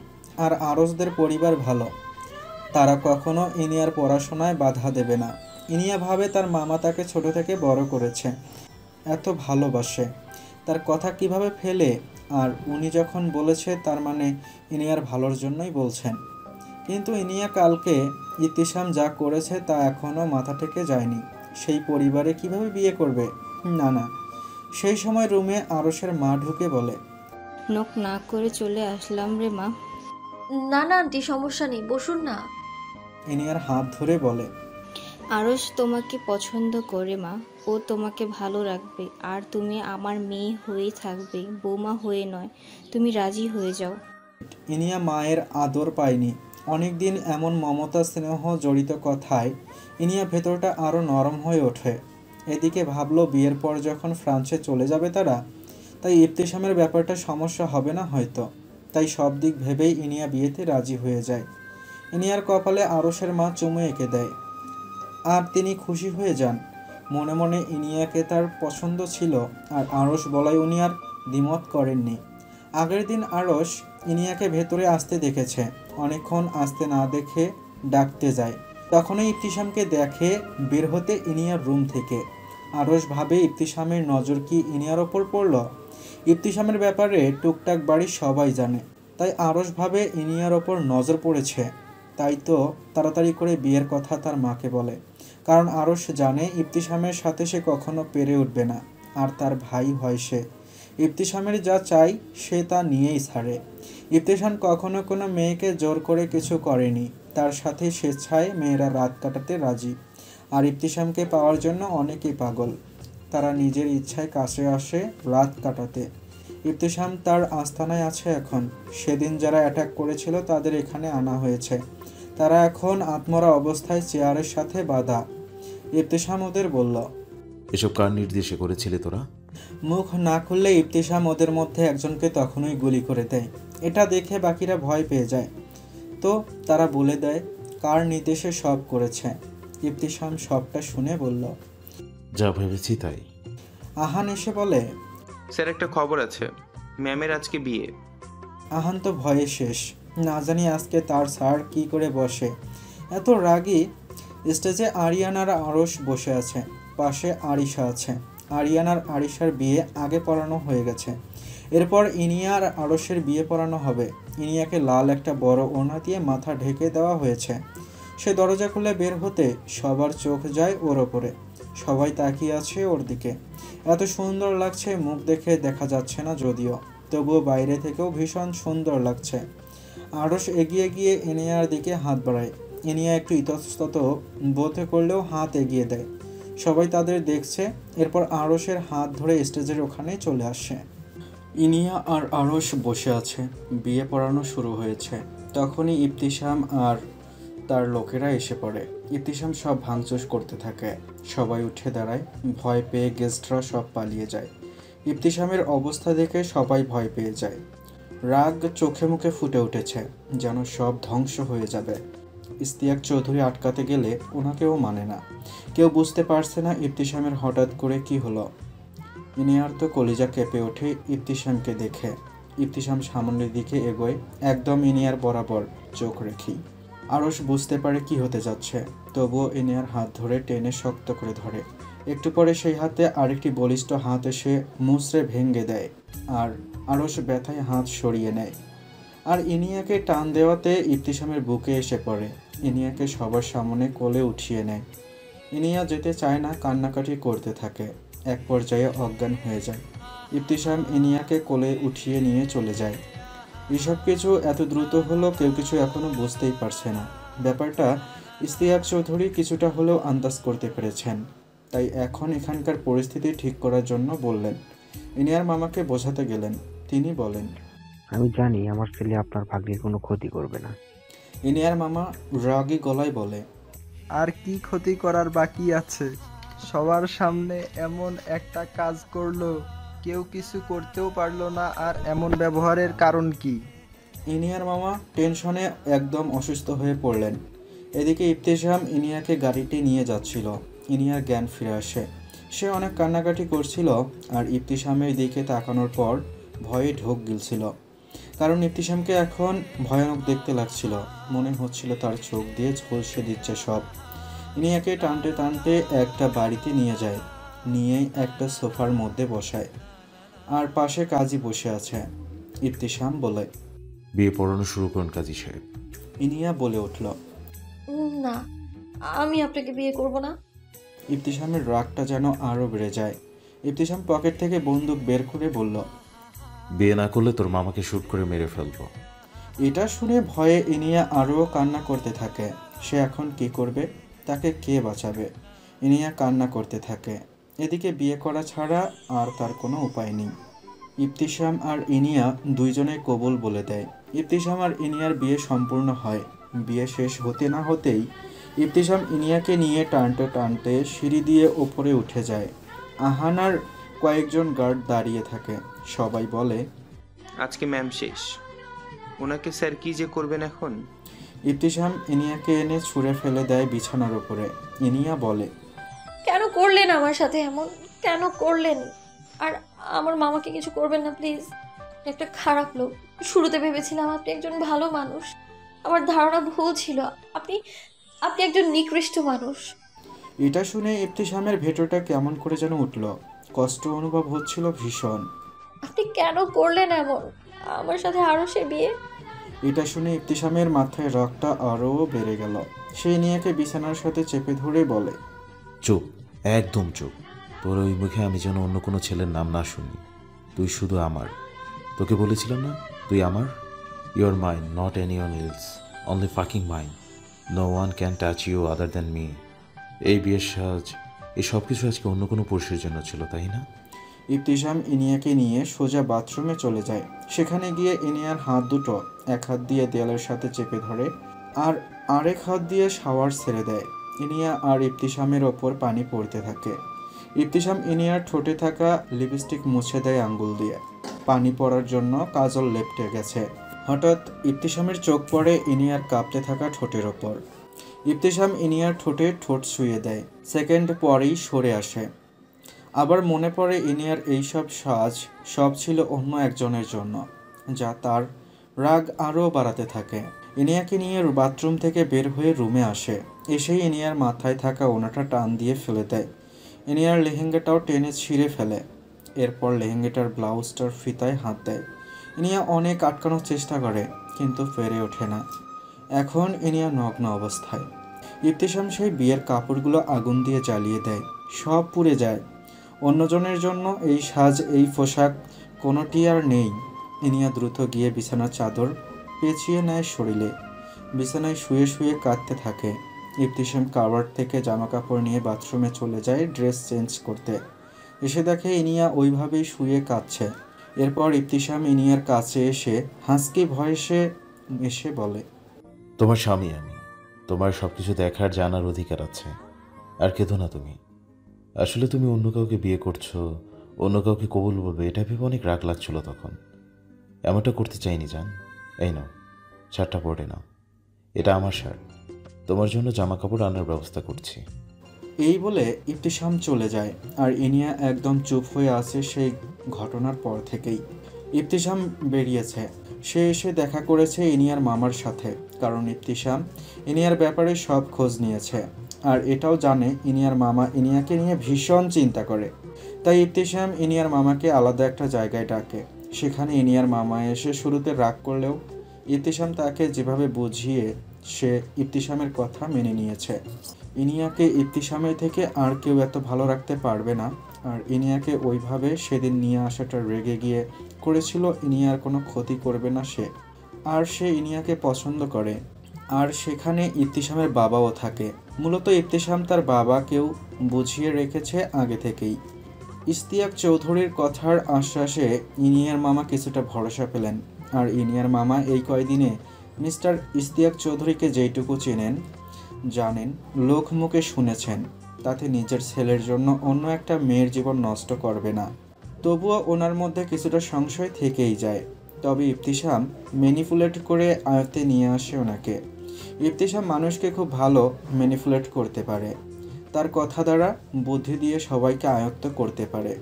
আর আরশদের পরিবার ভালো, তারা কখনো ইনিয়ার পড়াশোনায় বাধা দেবে না। ইনিয়া ভাবে তার মামা তাকে ছোট থেকে বড় করেছে, এত ভালোবাসে, তার কথা কিভাবে ফেলে। আর উনি যখন বলেছে তার মানে ইনিয়ার ভালোর জন্যই বলছেন। কিন্তু ইনিয়া কালকে ইতিশাম যা করেছে তা এখনও মাথা থেকে যায়নি। সেই পরিবারে কিভাবে বিয়ে করবে? না না। সেই সময় রুমে আরশের মা ঢুকে বলে, নক না করে চলে আসলাম রে মা। না না আন্টি, সমস্যা নেই, বসুন না। ইনিয়ার হাত ধরে বলে, আরশ তোমাকে পছন্দ করে মা, ও তোমাকে ভালো রাখবে, আর তুমি আমার মেয়ে হয়ে থাকবে, বৌমা হয়ে নয়। তুমি রাজি হয়ে যাও। ইনিয়া মায়ের আদর পায়নি অনেকদিন। এমন মমতা স্নেহ জড়িত কথায় ইনিয়া ভেতরটা আরও নরম হয়ে ওঠে। এদিকে ভাবলো বিয়ের পর যখন ফ্রান্সে চলে যাবে তারা, তাই ইবতিসামের ব্যাপারটা সমস্যা হবে না হয়তো। তাই সব দিক ভেবেই ইনিয়া বিয়েতে রাজি হয়ে যায়। ইনিয়ার কপালে আরশের মা চুমু এঁকে দেয় আর তিনি খুশি হয়ে যান। মনে মনে ইনিয়াকে তার পছন্দ ছিল, আর আরশ বলায় উনি আর দ্বিমত করেননি। আগের দিন আরশ ইনিয়াকে ভেতরে আসতে দেখেছে, অনেকক্ষণ আসতে না দেখে ডাকতে যায়। তখনই ইবতিসামকে দেখে বের হতে ইনিয়ার রুম থেকে। আরশ ভাবে ইবতিসামের নজর কি ইনিয়ার ওপর পড়ল। ইবতিসামের ব্যাপারে টুকটাক বাড়ির সবাই জানে, তাই আরশ ভাবে ইনিয়ার ওপর নজর পড়েছে। তাই তো তাড়াতাড়ি করে বিয়ের কথা তার মাকে বলে, কারণ আরশ জানে ইবতিসামের সাথে সে কখনো পেরে উঠবে না। আর তার ভাই হয় সে, ইবতিসামের যা চাই সে তা নিয়েই ছাড়ে। ইবতিসাম কখনো কোনো মেয়েকে জোর করে কিছু করেনি, তার সাথে স্বেচ্ছায় মেয়েরা রাত কাটাতে রাজি। আর ইবতিসামকে পাওয়ার জন্য অনেকেই পাগল, তারা নিজের ইচ্ছায় কাছে আসে রাত কাটাতে। ইবতিসাম তার আস্তানায় আছে এখন। সেদিন যারা অ্যাটাক করেছিল তাদের এখানে আনা হয়েছে, তারা এখন আত্মরা অবস্থায় চেয়ারের সাথে বাঁধা। ইবতিসাম ওদের বলল, এসব কার নির্দেশে করেছিলে তোরা? মুখ না খুললে ইবতিসাম ওদের মধ্যে একজনকে তখনই গুলি করে দেয়। এটা দেখে বাকিরা ভয় পেয়ে যায়, তো তারা বলে দেয় কার নির্দেশে সব করেছে। ইবতিসাম সবটা শুনে বলল, যা ভেবেছি তাই। আহান এসে বলে, স্যার একটা খবর আছে, ম্যামের আজকে বিয়ে। আহান তো ভয়ে শেষ, না জানি আজকে তার স্যার কি করে বসে। এত রাগী। স্টেজে আরিয়ান আর আরশ বসে আছে, পাশে আরিশা আছে। আরিয়ান আর আরিশার বিয়ে আগে পড়ানো হয়ে গেছে, এরপর ইনিয়া আর আরশের বিয়ে পড়ানো হবে। ইনিয়াকে লাল একটা বড় ওড়না দিয়ে মাথা ঢেকে দেওয়া হয়েছে। সে দরজা খুলে বের হতে সবার চোখ যায় ওর ওপরে, সবাই তাকিয়ে আছে ওর দিকে। এত সুন্দর লাগছে, মুখ দেখে দেখা যাচ্ছে না যদিও, তবুও বাইরে থেকেও ভীষণ সুন্দর লাগছে। আরশ এগিয়ে গিয়ে ইনিয়ার দিকে হাত বাড়ায়। ইনিয়া একটু ইতস্তত বোধ করলেও হাত এগিয়ে দেয়। সবাই তাদের দেখছে। এরপর আরশের হাত ধরে স্টেজের ওখানে চলে আসে। ইনিয়া আর আরশ বসে আছে, বিয়ে পড়ানো শুরু হয়েছে। তখনই ইবতিসাম আর তার লোকেরা এসে পড়ে। ইবতিসাম সব ভাঙচুর করতে থাকে, সবাই উঠে দাঁড়ায়। ভয় পেয়ে গেস্টরা সব পালিয়ে যায়। ইবতিসামের অবস্থা দেখে সবাই ভয় পেয়ে যায়। রাগ চোখে মুখে ফুটে উঠেছে, যেন সব ধ্বংস হয়ে যাবে। ইশতিয়াক চৌধুরী আটকাতে গেলে ওনাকেও মানে না। কেউ বুঝতে পারছে না ইবতিসামের হঠাৎ করে কি হলো। ইনিয়ার তো কলিজা কেঁপে ওঠে ইবতিসামকে দেখে। ইবতিসাম সামনের দিকে এগোয়, একদম ইনিয়ার বরাবর চোখ রেখেই। আরশ বুঝতে পারে কি হতে যাচ্ছে, তবুও ইনিয়ার হাত ধরে টেনে শক্ত করে ধরে। একটু পরে সেই হাতে আরেকটি বলিষ্ঠ হাত এসে মুচড়ে ভেঙে দেয়, আর আরশ ব্যথায় হাত সরিয়ে নেয়। আর ইনিয়াকে টান দেওয়াতে ইবতিসামের বুকে এসে পড়ে। ইনিয়াকে সবার সামনে কোলে উঠিয়ে নেয়। ইনিয়া যেতে চায় না, কান্নাকাটি করতে থাকে। এক পর্যায়ে অজ্ঞান হয়ে যায়। ইবতিসাম ইনিয়াকে কোলে উঠিয়ে নিয়ে চলে যায়। এসব কিছু এত দ্রুত হলো কেউ কিছু এখনো বুঝতেই পারছে না। ব্যাপারটা ইশতিয়াক চৌধুরী কিছুটা হলেও আন্দাজ করতে পেরেছেন, তাই এখন এখানকার পরিস্থিতি ঠিক করার জন্য বললেন। ইনিয়ার মামাকে বোঝাতে গেলেন। তিনি বলেন, আমি জানি আমার ছেলে আপনার ভাগ্যের কোনো ক্ষতি করবে না। ইনিয়ার মামা রাগী গলায় বলে, আর কি ক্ষতি করার বাকি আছে? সবার সামনে এমন একটা কাজ করলো, কেউ কিছু করতেও পারলো না, আর এমন ব্যবহারের কারণ কি? ইনিয়ার মামা টেনশনে একদম অসুস্থ হয়ে পড়লেন। এদিকে ইবতিসাম ইনিয়াকে গাড়িতে নিয়ে যাচ্ছিল। ইনিয়ার জ্ঞান ফিরে আসে। সে অনেক কান্নাকাটি করছিল, আর ইবতিসামের দিকে তাকানোর পর ভয়ে ঢোক গিলছিল। কারণ ইবতিসামকে এখন ভয়ানক দেখতে লাগছিল। মনে হচ্ছিল তার চোখ দিয়ে ঝলসে দিচ্ছে সব। ইনিয়াকে টানতে টানতে একটা বাড়িতে নিয়ে যায়, নিয়ে একটা সোফার মধ্যে বসায়। আর পাশে কাজী বসে আছে। ইবতিসাম বলে, বিয়ে পড়ানো শুরু করুন কাজী সাহেব। ইনিয়া বলে উঠল, না, আমি আপনাকে বিয়ে করব না। ইবতিসামের রাগটা যেন আরও বেড়ে যায়। ইবতিসাম পকেট থেকে বন্দুক বের করে বলল, বিয়ে না করলে তোর মামাকে শুট করে মেরে ফেলবো। এটা শুনে ভয়ে ইনিয়া আরও কান্না করতে থাকে। সে এখন কি করবে? তাকে কে বাঁচাবে? ইনিয়া কান্না করতে থাকে। এদিকে বিয়ে করা ছাড়া আর তার কোনো উপায় নেই। ইবতিসাম আর ইনিয়া দুইজনে কবুল বলে দেয়। ইবতিসাম আর ইনিয়ার বিয়ে সম্পূর্ণ হয়। বিয়ে শেষ হতে না হতেই ইবতিসাম ইনিয়াকে নিয়ে টানতে টানতে সিঁড়ি দিয়ে ওপরে উঠে যায়। আহানার কয়েকজন গার্ড দাঁড়িয়ে থাকে। সবাই বলে, আজকে ম্যাম শেষ, ওনাকে স্যার কি যে করবেন এখন। ইবতিসাম ইনিয়াকে এনে ছুঁড়ে ফেলে দেয় বিছানার উপরে। ইনিয়া বলে, কেন করলেন আমার সাথে এমন? কেন করলেন? আর আমার মামাকে কিছু করবেন না প্লিজ। একটা খারাপ লোক। শুরুতে ভেবেছিলাম আপনি একজন ভালো মানুষ, আমার ধারণা ভুল ছিল। আপনি একজন নিকৃষ্ট মানুষ। এটা শুনে ইবতিসামের ভেতরটা কেমন করে যেন উঠল। কষ্ট অনুভব হচ্ছিল ভীষণ। আপনি কেন করলেন এমন? আমার সাথে আরও সে বিয়ে। এটা শুনে ইবতিসামের মাথায় রক্তটা আরও বেড়ে গেল। সে ইনিয়াকে বিছানার সাথে চেপে ধরে বলে, চুপ, একদম চুপ। তোর ওই মুখে আমি যেন অন্য কোনো ছেলের নাম না শুনি। তুই শুধু আমার। তোকে বলেছিলাম না তুই আমার? You're mine, not anyone else, only fucking mine. No one can touch you other than me. এই বিয়ের সাজ, এই সব কিছু আজকে অন্য কোনো পুরুষের জন্য ছিল, তাই না? ইবতিসাম ইনিয়াকে নিয়ে সোজা বাথরুমে চলে যায়। সেখানে গিয়ে ইনিয়ার হাত দুটো এক হাত দিয়ে দেয়ালের সাথে চেপে ধরে আর আরেক হাত দিয়ে শাওয়ার ছেড়ে দেয়। ইনিয়া আর ইবতিসামের ওপর পানি পড়তে থাকে। ইবতিসাম ইনিয়ার ঠোঁটে থাকা লিপস্টিক মুছে দেয় আঙ্গুল দিয়ে। পানি পড়ার জন্য কাজল লেপটে গেছে। হঠাৎ ইবতিসামের চোখ পড়ে ইনিয়ার কাঁপতে থাকা ঠোঁটের ওপর। ইবতিসাম ইনিয়ার ঠোঁটে ঠোঁট ছুঁয়ে দেয়। সেকেন্ড পরেই সরে আসে। আবার মনে পড়ে ইনিয়ার এইসব সাজ সব ছিল অন্য একজনের জন্য, যা তার রাগ আরও বাড়াতে থাকে। ইনিয়াকে নিয়ে বাথরুম থেকে বের হয়ে রুমে আসে। এসেই ইনিয়ার মাথায় থাকা ওনাটা টান দিয়ে ফেলে দেয়। ইনিয়ার লেহেঙ্গাটাও টেনে ছিঁড়ে ফেলে। এরপর লেহেঙ্গাটার ব্লাউজটার ফিতায় হাত দেয়। ইনিয়া অনেক আটকানোর চেষ্টা করে, কিন্তু পেরে ওঠে না। এখন ইনিয়া নগ্ন অবস্থায়। ইবতিসাম সেই বিয়ের কাপড়গুলো আগুন দিয়ে জ্বালিয়ে দেয়। সব পুড়ে যায়। অন্যজনের জন্য এই সাজ, এই পোশাক কোনোটি আর নেই। ইনিয়া দ্রুত গিয়ে বিছানার চাদর পেঁচিয়ে নেয় শরীরে। বিছানায় শুয়ে শুয়ে কাঁদতে থাকে। ইবতিসাম কাভার্ড থেকে জামা কাপড় নিয়ে বাথরুমে চলে যায় ড্রেস চেঞ্জ করতে। এসে দেখে ইনিয়া ওইভাবেই শুয়ে কাঁদছে। এরপর ইবতিসাম ইনিয়ার কাছে এসে হাসকি ভয়েসে এসে বলে, তোমার স্বামী আমি, তোমার সব কিছু দেখার জানার অধিকার আছে। আর কেঁদো না তুমি। আসলে তুমি অন্য কাউকে বিয়ে করছো, অন্য কাউকে কবুল বলবে, এটা ভেবে অনেক রাগ লাগছিল তখন। এমনটা করতে চাইনি জান। এই নাও, শার্টটা পরে নাও। এটা আমার শার্ট। তোমার জন্য জামা কাপড় আনার ব্যবস্থা করছি। এই বলে ইবতিসাম চলে যায়। আর ইনিয়া একদম চুপ হয়ে আছে সেই ঘটনার পর থেকেই। ইবতিসাম বেরিয়েছে। সে এসে দেখা করেছে ইনিয়ার মামার সাথে, কারণ ইবতিসাম ইনিয়ার ব্যাপারে সব খোঁজ নিয়েছে। আর এটাও জানে ইনিয়ার মামা ইনিয়াকে নিয়ে ভীষণ চিন্তা করে। তাই ইবতিসাম ইনিয়ার মামাকে আলাদা একটা জায়গায় ডাকে। সেখানে ইনিয়ার মামা এসে শুরুতে রাগ করলেও ইবতিসাম তাকে যেভাবে বুঝিয়ে সে ইবতিসামের কথা মেনে নিয়েছে। ইনিয়াকে ইবতিসামের থেকে আর কেউ এত ভালো রাখতে পারবে না। আর ইনিয়াকে ওইভাবে সেদিন নিয়ে আসাটা রেগে গিয়ে করেছিল। ইনিয়ার কোনো ক্ষতি করবে না সে। আর সে ইনিয়াকে পছন্দ করে। আর সেখানে ইবতিসামের বাবাও থাকে। মূলত ইবতিসাম তার বাবাকেও বুঝিয়ে রেখেছে আগে থেকেই। ইশতিয়াক চৌধুরীর কথার আশ্বাসে ইনিয়ার মামা কিছুটা ভরসা পেলেন। আর ইনিয়ার মামা এই কয়দিনে মিস্টার ইশতিয়াক চৌধুরীকে যেইটুকু চেনেন, জানেন, লোক মুখে শুনেছেন, তাতে নিজের ছেলের জন্য অন্য একটা মেয়ের জীবন নষ্ট করবে না। তবুও ওনার মধ্যে কিছুটা সংশয় থেকেই যায়। তবে ইবতিসাম ম্যানিপুলেট করে আয়ত্তে নিয়ে আসে ওনাকে। ইবতিসাম মানুষকে খুব ভালো ম্যানিপুলেট করতে পারে। তার কথা দ্বারা বুদ্ধি দিয়ে সবাইকে আয়ত্ত করতে পারে।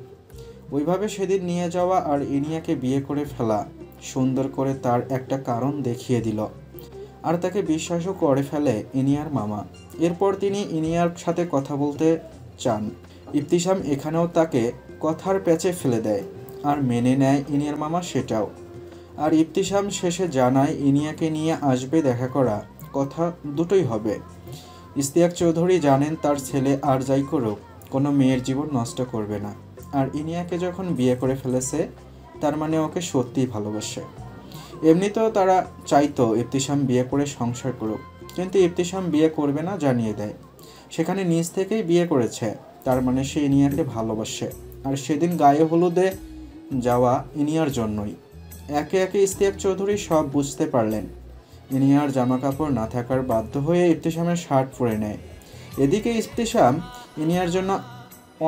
ওইভাবে সেদিন নিয়ে যাওয়া আর ইনিয়াকে বিয়ে করে ফেলা সুন্দর করে তার একটা কারণ দেখিয়ে দিল। আর তাকে বিশ্বাসও করে ফেলে ইনিয়ার মামা। এরপর তিনি ইনিয়ার সাথে কথা বলতে চান। ইবতিসাম এখানেও তাকে কথার প্যাচে ফেলে দেয়। আর মেনে নেয় ইনিয়ার মামা সেটাও। আর ইবতিসাম শেষে জানায় ইনিয়াকে নিয়ে আসবে দেখা করা, কথা দুটোই হবে। ইশতিয়াক চৌধুরী জানেন তার ছেলে আর যাই করুক কোনো মেয়ের জীবন নষ্ট করবে না। আর ইনিয়াকে যখন বিয়ে করে ফেলেছে তার মানে ওকে সত্যিই ভালোবাসে। এমনিতেও তারা চাইতো ইবতিসাম বিয়ে করে সংসার করুক, কিন্তু ইবতিসাম বিয়ে করবে না জানিয়ে দেয়। সেখানে নিজ থেকেই বিয়ে করেছে, তার মানে সে ইনিয়াকে ভালোবাসে। আর সেদিন গায়ে হলুদে যাওয়া ইনিয়ার জন্যই। একে একে ইশতিয়াক চৌধুরী সব বুঝতে পারলেন। ইনিয়ার জামা কাপড় না থাকার বাধ্য হয়ে ইবতিসামের শার্ট পরে নেয়। এদিকে ইবতিসাম ইনিয়ার জন্য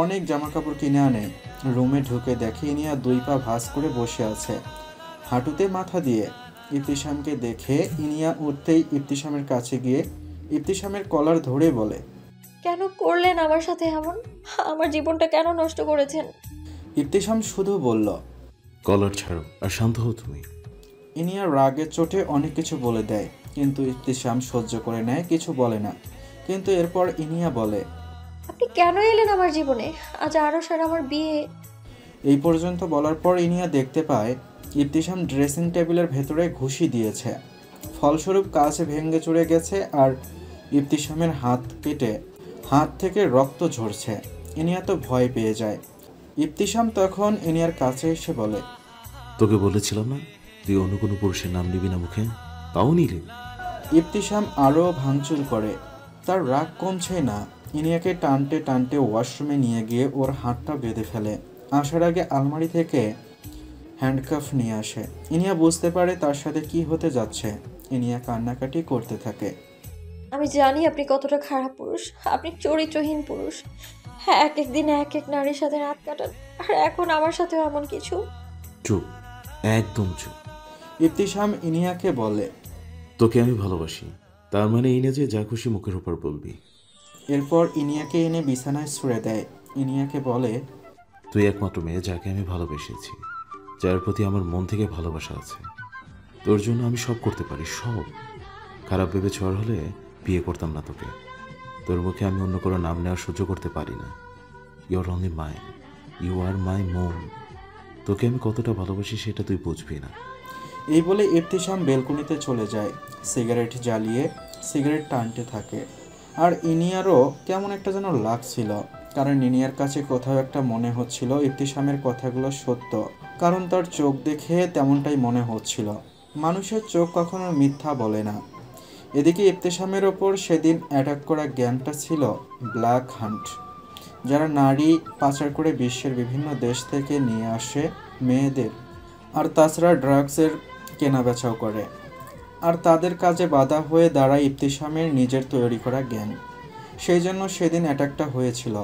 অনেক জামা কাপড় কিনে আনে। রুমে ঢুকে দেখে ইনিয়া 2 পা ভাঁজ করে বসে আছে, হাঁটুতে মাথা দিয়ে। ইবতিসামকে দেখে ইনিয়া উঠতেই ইবতিসামের কাছে গিয়ে ইবতিসামের কলার ধরে বলে, কেন করলেন আমার সাথে এমন? আমার জীবনটা কেন নষ্ট করেছেন? ইবতিসাম শুধু বলল, কলার ছাড়ো আর শান্ত হও তুমি। ইনিয়া রাগের চোটে অনেক কিছু বলে দেয়, কিন্তু ইবতিসাম সহ্য করে নেয়, কিছু বলে না। কিন্তু এরপর ইনিয়া বলে, আপনি কেন এলেন আমার জীবনে? আজ আরশ আর আমার বিয়ে। এই পর্যন্ত বলার পর ইনিয়া দেখতে পায় ইবতিসাম ড্রেসিং টেবিলের ভেতরে ঘুষি দিয়েছে। ফলস্বরূপ কাঁচ ভেঙে চড়ে গেছে আর ইবতিসামের হাত কেটে হাত থেকে রক্ত ঝরছে। ইনিয়া তো ভয় পেয়ে যায়। ইবতিসাম তখন ইনিয়ার কাছে এসে বলে, তোকে বলেছিলাম না তুই অন্য কোনো পুরুষের নাম নিবি না মুখে, তাও নিলে। ইবতিসাম আরও ভাঙচুর করে। তার রাগ কমছে না। ইনিয়াকে টানতে টানতে ওয়াশরুমে নিয়ে গিয়ে ওর হাতটা বেঁধে ফেলে। আসার আগে আলমারি থেকে হ্যান্ডকাফ নিয়ে আসে। ইনিয়া বুঝতে পারে তার সাথে কি হতে যাচ্ছে। ইনিয়া কান্নাকাটি করতে থাকে। আমি জানি আপনি কতটা খারাপ পুরুষ, আপনি চরিত্রহীন পুরুষ। হ্যাঁ, এক এক দিন এক এক নারীর সাথে রাত কাটান, আর এখন আমার সাথেও এমন কিছু। চুপ, একদম চুপ। ইবতিসাম ইনিয়াকে বলে, তোকে আমি ভালোবাসি, তার মানে এই না যে যা খুশি মুখের উপর বলবি। এরপর ইনিয়াকে এনে বিছানায় ছুঁড়ে দেয়। ইনিয়াকে বলে, তুই একমাত্র মেয়ে যাকে আমি ভালোবেসেছি, যার প্রতি আমার মন থেকে ভালোবাসা আছে। তোর জন্য আমি সব করতে পারি, সব। খারাপ ভেবে ঝড় হলে বিয়ে করতাম না তোকে। তোর মুখে আমি অন্য কোনো নাম নেওয়া সহ্য করতে পারি না। You are only my, you are my মন। তোকে আমি কতটা ভালোবাসি সেটা তুই বুঝবি না। এই বলে ইবতিসাম বেলকনিতে চলে যায়। সিগারেট জ্বালিয়ে সিগারেট টানতে থাকে। আর ইনিয়ারও কেমন একটা যেন লাগছিল, কারণ ইনিয়ার কাছে কোথাও একটা মনে হচ্ছিল ইবতিসামের কথাগুলো সত্য, কারণ তার চোখ দেখে তেমনটাই মনে হচ্ছিল। মানুষের চোখ কখনো মিথ্যা বলে না। এদিকে ইবতিসামের ওপর সেদিন অ্যাটাক করা গ্যাংটা ছিল ব্ল্যাক হান্ট, যারা নারী পাচার করে বিশ্বের বিভিন্ন দেশ থেকে নিয়ে আসে মেয়েদের, আর তাছাড়া ড্রাগসের কেনাবেচাও করে। আর তাদের কাজে বাধা হয়ে দাঁড়ায় ইবতিসামের নিজের তৈরি করা গ্যাং। সেই জন্য সেদিন অ্যাটাকটা হয়েছিল।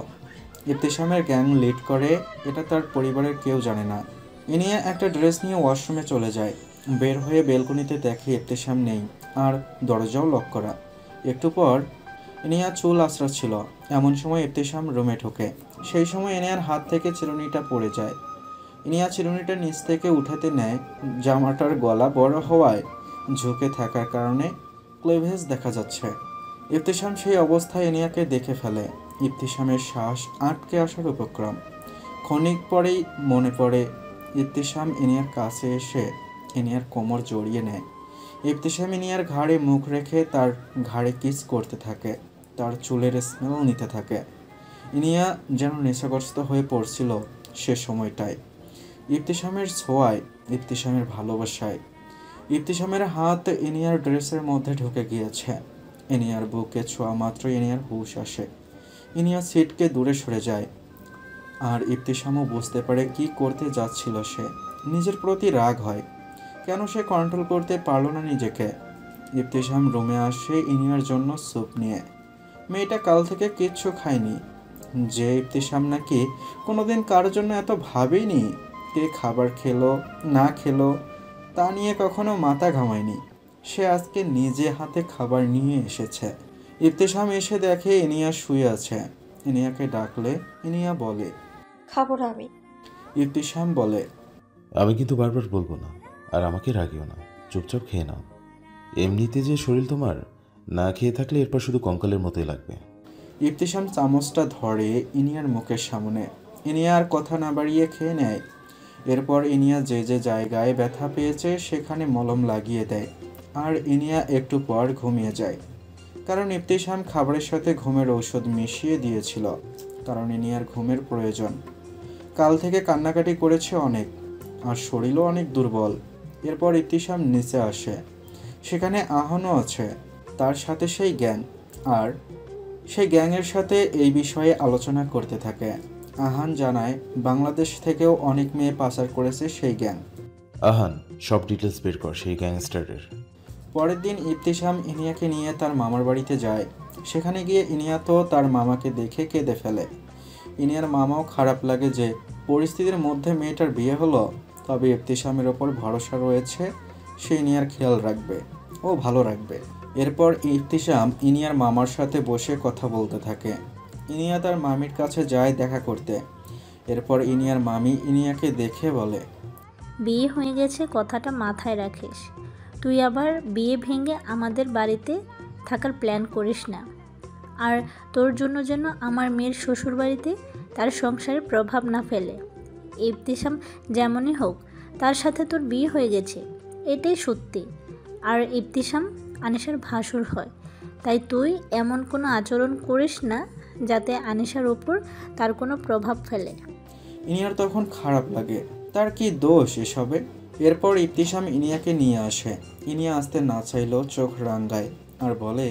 ইবতিসামের গ্যাং লিড করে এটা তার পরিবারের কেউ জানে না। ইনিয়া একটা ড্রেস নিয়ে ওয়াশরুমে চলে যায়। বের হয়ে বেলকনিতে দেখে ইবতিসাম নেই, আর দরজাও লক করা। একটু পর ইনিয়া চুল আঁচড়াচ্ছিল, এমন সময় ইবতিসাম রুমে ঢোকে। সেই সময় ইনিয়ার হাত থেকে চিরুনিটা পড়ে যায়। ইনিয়া চিরুনিটা নিচ থেকে উঠাতে নেয়। জামাটার গলা বড় হওয়ায় ঝুঁকে থাকার কারণে ক্লেভেজ দেখা যাচ্ছে। ইবতিসাম সেই অবস্থায় ইনিয়াকে দেখে ফেলে। ইবতিসামের শ্বাস আটকে আসার উপক্রম। ক্ষণিক পরেই মনে পড়ে ইবতিসাম ইনিয়ার কাছে এসে ইনিয়ার কোমর জড়িয়ে নেয়। ইবতিসাম ইনিয়ার ঘাড়ে মুখ রেখে তার ঘাড়ে কিস করতে থাকে, তার চুলের স্মেল নিতে থাকে। ইনিয়া যেন নেশাগ্রস্ত হয়ে পড়ছিল সে সময়টায়। ইবতিসামের ছোঁয়ায়, ইবতিসামের ভালোবাসায়। ইবতিসামের হাত ইনিয়ার ড্রেসের মধ্যে ঢুকে গিয়েছে। ইনিয়ার বুকে ছোঁয়া মাত্র ইনিয়ার হুঁশ আসে। ইনিয়া সিটকে দূরে সরে যায়। আর ইবতিসামও বুঝতে পারে কি করতে যাচ্ছিল সে। নিজের প্রতি রাগ হয়, কেন সে কন্ট্রোল করতে পারল না নিজেকে। ইবতিসাম রুমে আসে ইনিয়ার জন্য স্যুপ নিয়ে। মেয়েটা কাল থেকে কিচ্ছু খায়নি। যে ইবতিসাম নাকি কোনোদিন কারোর জন্য এত ভাবেইনি, কে খাবার খেলো না খেলো তা নিয়ে কখনো মাথা ঘামায়নি, সে আজকে নিজে হাতে খাবার নিয়ে এসেছে। ইবতিসাম এসে দেখে ইনিয়া শুয়ে আছে। ইনিয়াকে ডাকলে ইনিয়া বলে, খাবো না আমি। ইবতিসাম বলে, আমি কিন্তু বারবার বলবো না, আর আমাকে রাগিও না, চুপচাপ খেয়ে নাও। এমনিতে যে শরীর তোমার, না খেয়ে থাকলে এরপর শুধু কঙ্কালের মতোই লাগবে। ইবতিসাম চামচটা ধরে ইনিয়ার মুখের সামনে। ইনিয়া আর কথা না বাড়িয়ে খেয়ে নেয়। এরপর ইনিয়া যে যে জায়গায় ব্যথা পেয়েছে সেখানে মলম লাগিয়ে দেয়। আর ইনিয়া একটু পর ঘুমিয়ে যায়, কারণ ইবতিসাম খাবারের সাথে ঘুমের ঔষধ মিশিয়ে দিয়েছিল, কারণ ইনিয়ার ঘুমের প্রয়োজন। কাল থেকে কান্নাকাটি করেছে অনেক, আর শরীরও অনেক দুর্বল। এরপর ইবতিসাম নিচে আসে। সেখানে আহানও আছে, তার সাথে সেই গ্যাং। আর সেই গ্যাংয়ের সাথে এই বিষয়ে আলোচনা করতে থাকে। আহান জানায় বাংলাদেশ থেকেও অনেক মেয়ে পাচার করেছে সেই গ্যাং। আহান, সব ডিটেলস বের কর সেই গ্যাংস্টারের। পরের দিন ইবতিসাম ইনিয়াকে নিয়ে তার মামার বাড়িতে যায়। সেখানে গিয়ে ইনিয়া তো তার মামাকে দেখে কেঁদে ফেলে। ইনিয়ার মামাও খারাপ লাগে যে পরিস্থিতির মধ্যে মেয়েটার বিয়ে হলো, তবে ইবতিসামের ওপর ভরসা রয়েছে, সে ইনিয়ার খেয়াল রাখবে ও ভালো রাখবে। এরপর ইবতিসাম ইনিয়ার মামার সাথে বসে কথা বলতে থাকে। ইনিয়া তার মামির কাছে যায় দেখা করতে। এরপর ইনিয়ার মামি ইনিয়াকে দেখে বলে, বিয়ে হয়ে গেছে কথাটা মাথায় রাখিস। তুই আবার বিয়ে ভেঙে আমাদের বাড়িতে থাকার প্ল্যান করিস না। আর তোর জন্য যেন আমার মেয়ের শ্বশুর বাড়িতে তার সংসারে প্রভাব না ফেলে। ইবতিসাম যেমনই হোক, তার সাথে তোর বিয়ে হয়ে গেছে, এটাই সত্যি। আর ইবতিসাম আনিশার ভাসুর হয়, তাই তুই এমন কোনো আচরণ করিস না যাতে আনিশার ওপর তার কোনো প্রভাব ফেলে। ইনিয়ার তখন খারাপ লাগে, তার কি দোষ এসবে। এরপর ইবতিসাম ইনিয়াকে নিয়ে আসে। ইনিয়া আসতে না চাইলেও চোখ রাঙ্গায় আর বলে,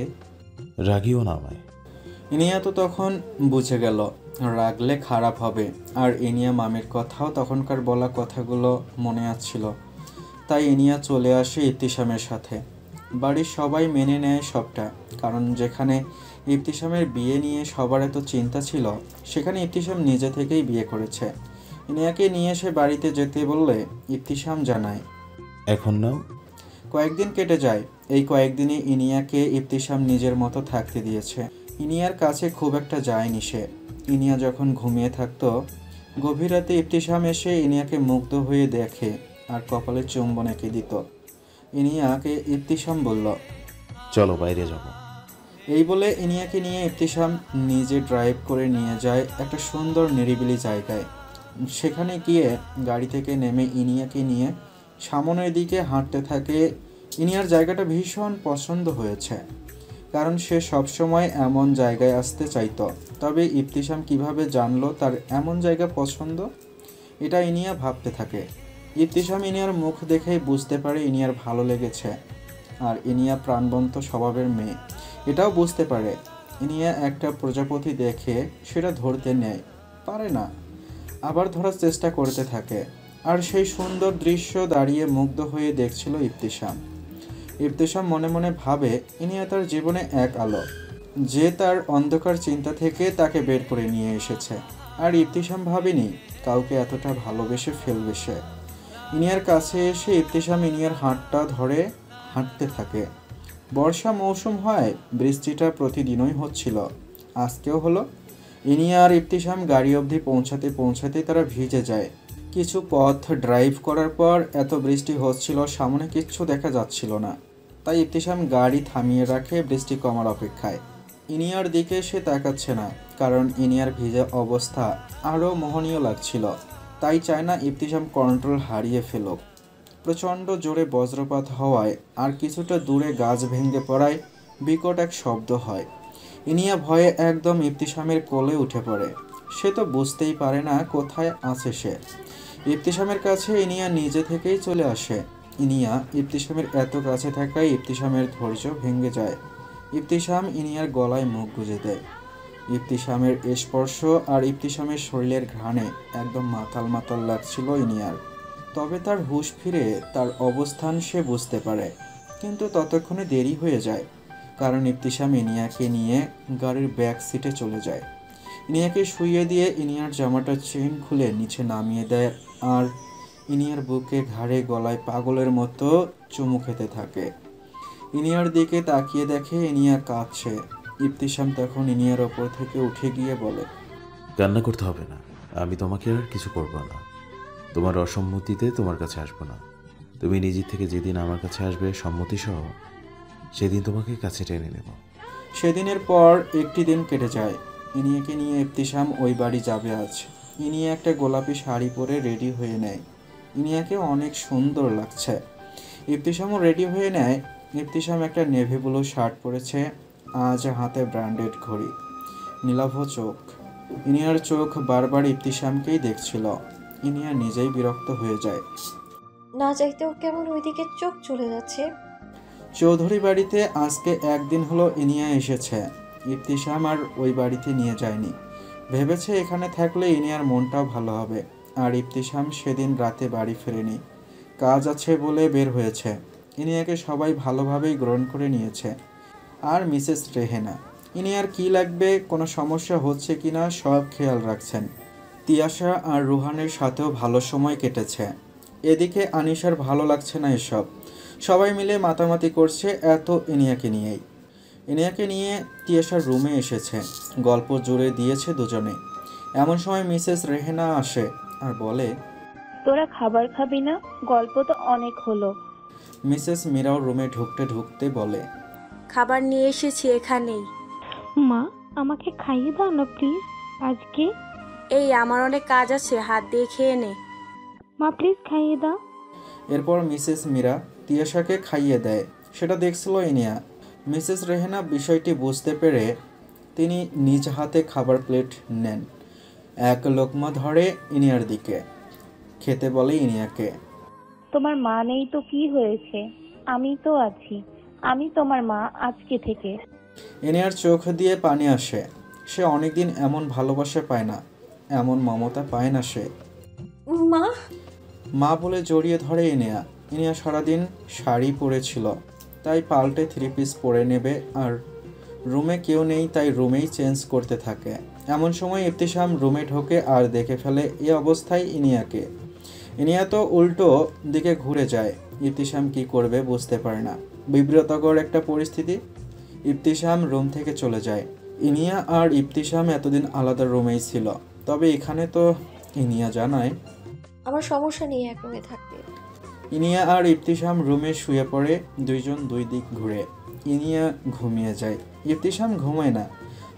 রাগিও না আমায়। ইনিয়া তো তখন বুঝে গেল রাগলে খারাপ হবে, আর ইনিয়া মামির কথাও তখনকার বলা কথাগুলো মনে আসছিল। তাই ইনিয়া চলে আসে ইবতিসামের সাথে। বাড়ির সবাই মেনে নেয় সবটা, কারণ যেখানে ইবতিসামের বিয়ে নিয়ে সবার এত চিন্তা ছিল, সেখানে ইবতিসাম নিজে থেকেই বিয়ে করেছে। ইনিয়াকে নিয়ে এসে বাড়িতে যেতে বললে ইবতিসাম জানায়, এখন নাও। কয়েকদিন কেটে যায়। এই কয়েকদিনে ইনিয়াকে ইবতিসাম নিজের মতো থাকতে দিয়েছে। ইনিয়ার কাছে খুব একটা যায়নি সে। ইনিয়া যখন ঘুমিয়ে থাকতো, গভীর রাতে ইবতিসাম এসে ইনিয়াকে মুগ্ধ হয়ে দেখে আর কপালে চুম্বন এঁকে দিত। ইনিয়াকে ইবতিসাম বলল, চলো বাইরে যাব। এই বলে ইনিয়াকে নিয়ে ইবতিসাম নিজে ড্রাইভ করে নিয়ে যায় একটা সুন্দর নিরিবিলি জায়গায়। সেখানে গিয়ে গাড়ি থেকে নেমে ইনিয়াকে নিয়ে সামনের দিকে হাঁটতে থাকে। ইনিয়ার জায়গাটা ভীষণ পছন্দ হয়েছে, কারণ সে সবসময় এমন জায়গায় আসতে চাইতো। তবে ইবতিসাম কিভাবে জানলো তার এমন জায়গা পছন্দ, এটা ইনিয়া ভাবতে থাকে। ইবতিসাম ইনিয়ার মুখ দেখেই বুঝতে পারে ইনিয়ার ভালো লেগেছে, আর ইনিয়া প্রাণবন্ত স্বভাবের মেয়ে এটাও বুঝতে পারে। ইনিয়া একটা প্রজাপতি দেখে সেটা ধরতে নেয়, পারে না, আবার ধরার চেষ্টা করতে থাকে। আর সেই সুন্দর দৃশ্য দাঁড়িয়ে মুগ্ধ হয়ে দেখছিল ইবতিসাম। ইবতিসাম মনে মনে ভাবে ইনিয়া তার জীবনে এক আলো, যে তার অন্ধকার চিন্তা থেকে তাকে বের করে নিয়ে এসেছে। আর ইবতিসাম ভাবেনি কাউকে এতটা ভালোবেসে ফেলবে সে। ইনিয়ার কাছে এসে ইবতিসাম ইনিয়ার হাতটা ধরে হাঁটতে থাকে। বর্ষা মৌসুম হয়, বৃষ্টিটা প্রতিদিনই হচ্ছিল, আজকেও হলো। ইনিয়া আর ইবতিসাম গাড়ি অবধি পৌঁছাতে তারা ভিজে যায়। কিছু পথ ড্রাইভ করার পর এত বৃষ্টি হচ্ছিল, সামনে কিচ্ছু দেখা যাচ্ছিল না। তাই ইবতিসাম গাড়ি থামিয়ে রাখে বৃষ্টি কমার অপেক্ষায়। ইনিয়ার দিকে সে তাকাচ্ছে না, কারণ ইনিয়ার ভিজে অবস্থা আরও মোহনীয় লাগছিল। তাই চায় না ইবতিসাম কন্ট্রোল হারিয়ে ফেলুক। প্রচণ্ড জোরে বজ্রপাত হওয়ায় আর কিছুটা দূরে গাছ ভেঙে পড়ায় বিকট এক শব্দ হয়। ইনিয়া ভয়ে একদম ইবতিসামের কোলে উঠে পড়ে। সে তো বুঝতেই পারে না কোথায় আছে সে। ইবতিসামের কাছে ইনিয়া নিজে থেকেই চলে আসে। ইনিয়া ইবতিসামের এত কাছে থাকায় ইবতিসামের ধৈর্য ভেঙে যায়। ইবতিসাম ইনিয়ার গলায় মুখ গুজে দেয়। ইবতিসামের স্পর্শ আর ইবতিসামের শরীরের ঘ্রাণে একদম মাতাল মাতাল লাগছিল ইনিয়ার। তবে তার হুঁশ ফিরে তার অবস্থান সে বুঝতে পারে, কিন্তু ততক্ষণে দেরি হয়ে যায়, কারণ ইবতিসাম ইনিয়াকে নিয়ে গাড়ির ব্যাক সিটে চলে যায়। ইনিয়াকে শুইয়ে দিয়ে ইনিয়ার জামাটা চেন খুলে নিচে নামিয়ে দেয় আর ইনিয়ার বুকে ঘাড়ে গলায় পাগলের মতো চুমু খেতে থাকে। ইনিয়ার দিকে তাকিয়ে দেখে ইনিয়া কাঁদছে। ইবতিসাম তখন ইনিয়ার ওপর থেকে উঠে গিয়ে বলে, কান্না করতে হবে না, আমি তোমাকে আর কিছু করব না। তোমার অসম্মতিতে তোমার কাছে আসবো না। তুমি নিজের থেকে যেদিন আমার কাছে আসবে সম্মতি সহ, সেদিন তোমাকে কাছে টেনে নেব। সেদিনের পর একটি দিন কেটে যায়। ইনিয়াকে নিয়ে ইবতিসাম ওই বাড়ি যাবে আজ। ইনিয়া একটা গোলাপি শাড়ি পরে রেডি হয়ে নেয়। ইনিয়াকে অনেক সুন্দর লাগছে। ইবতিসামও রেডি হয়ে নেয়। ইবতিসাম একটা নেভি ব্লু শার্ট পরেছে, আজ হাতে ব্র্যান্ডেড ঘড়ি, নীলাভ চোখ। ইনিয়ার চোখ বারবার ইবতিসামকেই দেখছিল। ইনিয়া নিজেই বিরক্ত হয়ে যায়। না চাইতেও কেমন ওইদিকে চোখ চলে যাচ্ছে। চৌধুরী বাড়িতে আজকে একদিন হলো ইনিয়া এসেছে। ইবতিসাম আর ওই বাড়িতে নিয়ে যায়নি। ভেবেছে এখানে থাকলে ইনিয়ার মনটাও ভালো হবে। আর ইবতিসাম সেদিন রাতে বাড়ি ফেরেনি, কাজ আছে বলে বের হয়েছে। ইনিয়াকে সবাই ভালোভাবেই গ্রহণ করে নিয়েছে। আর মিসেস রেহেনা ইনিয়ার কি লাগবে, কোনো সমস্যা হচ্ছে কিনা সব খেয়াল রাখছেন। তিয়াশা আর রুহানের সাথেও ভালো সময় কেটেছে। এদিকে আনিশার ভালো লাগছে না এসব। সবাই মিলে মাতামাতি করছে এত ইনিয়াকে নিয়েই। ইনিয়াকে নিয়ে তিয়াশার রুমে এসেছে, গল্প জুড়ে দিয়েছে দুজনে। এমন সময় মিসেস রেহেনা আসে আর বলে, তোরা খাবার খাবি না? গল্প তো অনেক হলো। মিসেস মীরাও রুমে ঢুকতে ঢুকতে বলে, খাবার নিয়ে এসেছি এখানেই। মা, আমাকে খাইয়ে দাও না প্লিজ আজকে। এই আমার অনেক কাজ আছে, হাত দিয়ে খেয়ে নে। মা প্লিজ খাইয়ে দাও। এরপর মিসেস মীরা তিয়াশাকে খাইয়ে দেয়। সেটা দেখছিল ইনিয়া। মিসেস রেহেনা বিষয়টি বুঝতে পেরে তিনি নিজ হাতে খাবার প্লেট নেন এক লোকমা ধরে ইনিয়ার দিকে, খেতে বলে ইনিয়াকে। তোমার মা নেই তো কি হয়েছে, আমি তো আছি, আমি তোমার মা আজকে থেকে। ইনিয়ার চোখ দিয়ে পানি আসে। সে অনেকদিন এমন ভালোবাসা পায় না, এমন মমতা পায় না সে। মা মা বলে জড়িয়ে ধরে ইনিয়া। ইনিয়া সারাদিন শাড়ি পরেছিল, তাই পাল্টে 3 পিস পরে নেবে, আর রুমে কেউ নেই তাই রুমেই চেঞ্জ করতে থাকে। এমন সময় ইবতিসাম রুমে ঢোকে আর দেখে ফেলে এ অবস্থায় ইনিয়াকে। ইনিয়া তো উল্টো দিকে ঘুরে যায়। ইবতিসাম কি করবে বুঝতে পারে না। বিব্রতকর একটা পরিস্থিতি। ইবতিসাম রুম থেকে চলে যায়। ইনিয়া আর ইবতিসাম এতদিন আলাদা রুমেই ছিল, তবে এখানে তো ইনিয়া জানায় আমার সমস্যা নেই এক রুমে থাকতে। ইনিয়া আর ইবতিসাম রুমে শুয়ে পড়ে, দুইজন দুই দিক ঘুরে। ইনিয়া ঘুমিয়ে যায়, ইবতিসাম ঘুমায় না।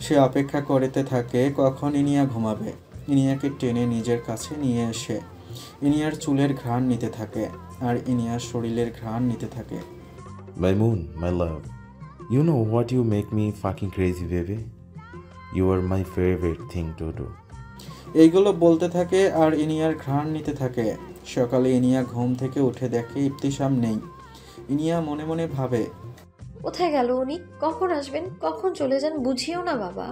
সে অপেক্ষা করতে থাকে কখন ইনিয়া ঘুমাবে। ইনিয়াকে টেনে নিজের কাছে নিয়ে এসে ইনিয়ার চুলের ঘ্রাণ নিতে থাকে আর ইনিয়ার শরীরের ঘ্রাণ নিতে থাকে। My moon, my love. You know what you make me fucking crazy, baby? You are my favorite thing to do. এইগুলো বলতে থাকে আর ইনিয়ার ঘ্রাণ নিতে থাকে। সকালে ইনিয়া ঘুম থেকে উঠে দেখে ইবতিসাম নেই। ইনিয়া মনে মনে ভাবে, কোথায় গেল উনি? কখন আসবেন, কখন চলে যান বুঝিও না বাবা।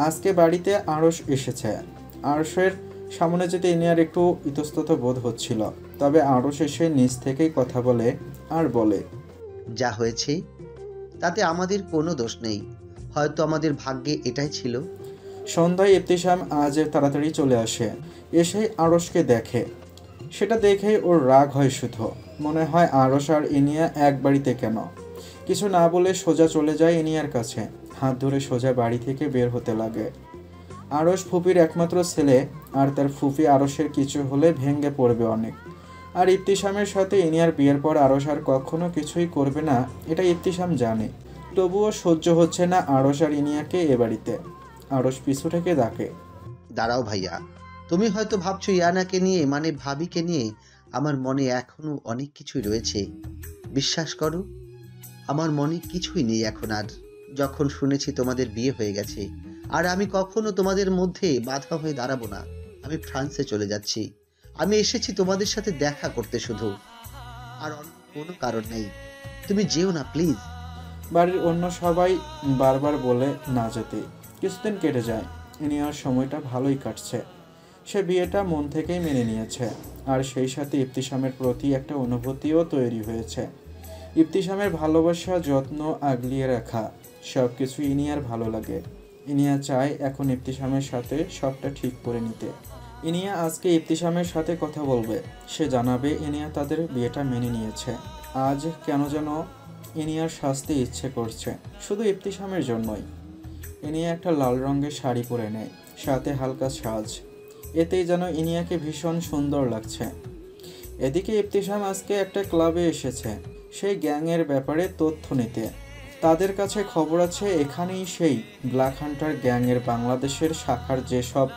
আজকে বাড়িতে আরশ এসেছে। আরশের সামনে যেতে ইনিয়ার একটু ইতস্তত বোধ হচ্ছিল, তবে আরশ এসে নিজ থেকেই কথা বলে আর বলে, যা হয়েছে তাতে আমাদের কোনো দোষ নেই, হয়তো আমাদের ভাগ্যে এটাই ছিল। সন্ধ্যায় ইবতিসাম আজ তাড়াতাড়ি চলে আসে। এসেই আরশকে দেখে। সেটা দেখেই ওর রাগ হয় শুধু। মনে হয় আরশ আর ইনিয়া এক বাড়িতে কেন। কিছু না বলে সোজা চলে যায় ইনিয়ার কাছে। হাত ধরে সোজা বাড়ি থেকে বের হতে লাগে। আরশ ফুপির একমাত্র ছেলে, আর তার ফুপি আরশের কিছু হলে ভেঙে পড়বে অনেক। আর ইবতিসামের সাথে ইনিয়ার বিয়ের পর আরশ আর কখনো কিছুই করবে না, এটা ইবতিসাম জানে। তবুও সহ্য হচ্ছে না আরশ আর ইনিয়াকে এ বাড়িতে। আরশ পিছু থেকে ডাকে, দাঁড়াও ভাইয়া, তুমি হয়তো ভাবছো ইয়ানাকে নিয়ে, মানে ভাবিকে নিয়ে আমার মনে এখনো অনেক কিছুই রয়েছে। বিশ্বাস করো, আমার মনে কিছুই নেই এখন আর। যখন শুনেছি তোমাদের বিয়ে হয়ে গেছে, আর আমি কখনো তোমাদের মধ্যে বাধা হয়ে দাঁড়াবো না। আমি ফ্রান্সে চলে যাচ্ছি। আমি এসেছি তোমাদের সাথে দেখা করতে শুধু, আর কোনো কারণ নেই। তুমি যেও না প্লিজ। বাড়ির অন্য সবাই বারবার বলে না যেতে। কিছুদিন কেটে যায়। ইনিয়ার সময়টা ভালোই কাটছে। সে বিয়েটা মন থেকেই মেনে নিয়েছে, আর সেই সাথে ইবতিসামের প্রতি একটা অনুভূতিও তৈরি হয়েছে। ইবতিসামের ভালোবাসা, যত্ন, আগলিয়ে রাখা সব কিছু ইনিয়ার ভালো লাগে। ইনিয়া চায় এখন ইবতিসামের সাথে সবটা ঠিক করে নিতে। ইনিয়া আজকে ইবতিসামের সাথে কথা বলবে। সে জানাবে ইনিয়া তাদের বিয়েটা মেনে নিয়েছে। আজ কেন যেন ইনিয়ার সাজতে ইচ্ছে করছে, শুধু ইবতিসামের জন্যই। ইনিয়া একটা লাল রঙের শাড়ি পরে নেয়, সাথে হালকা সাজ। এতেই যেন ইনিয়াকে ভীষণ সুন্দর লাগছে। এদিকে ইবতিসাম আজকে একটা ক্লাবে এসেছে সেই গ্যাংয়ের ব্যাপারে তথ্য নিতে। তাদের কাছে খবর আছে এখানেই সেই ব্ল্যাক হান্টার গ্যাংয়ের বাংলাদেশের শাখার যেসব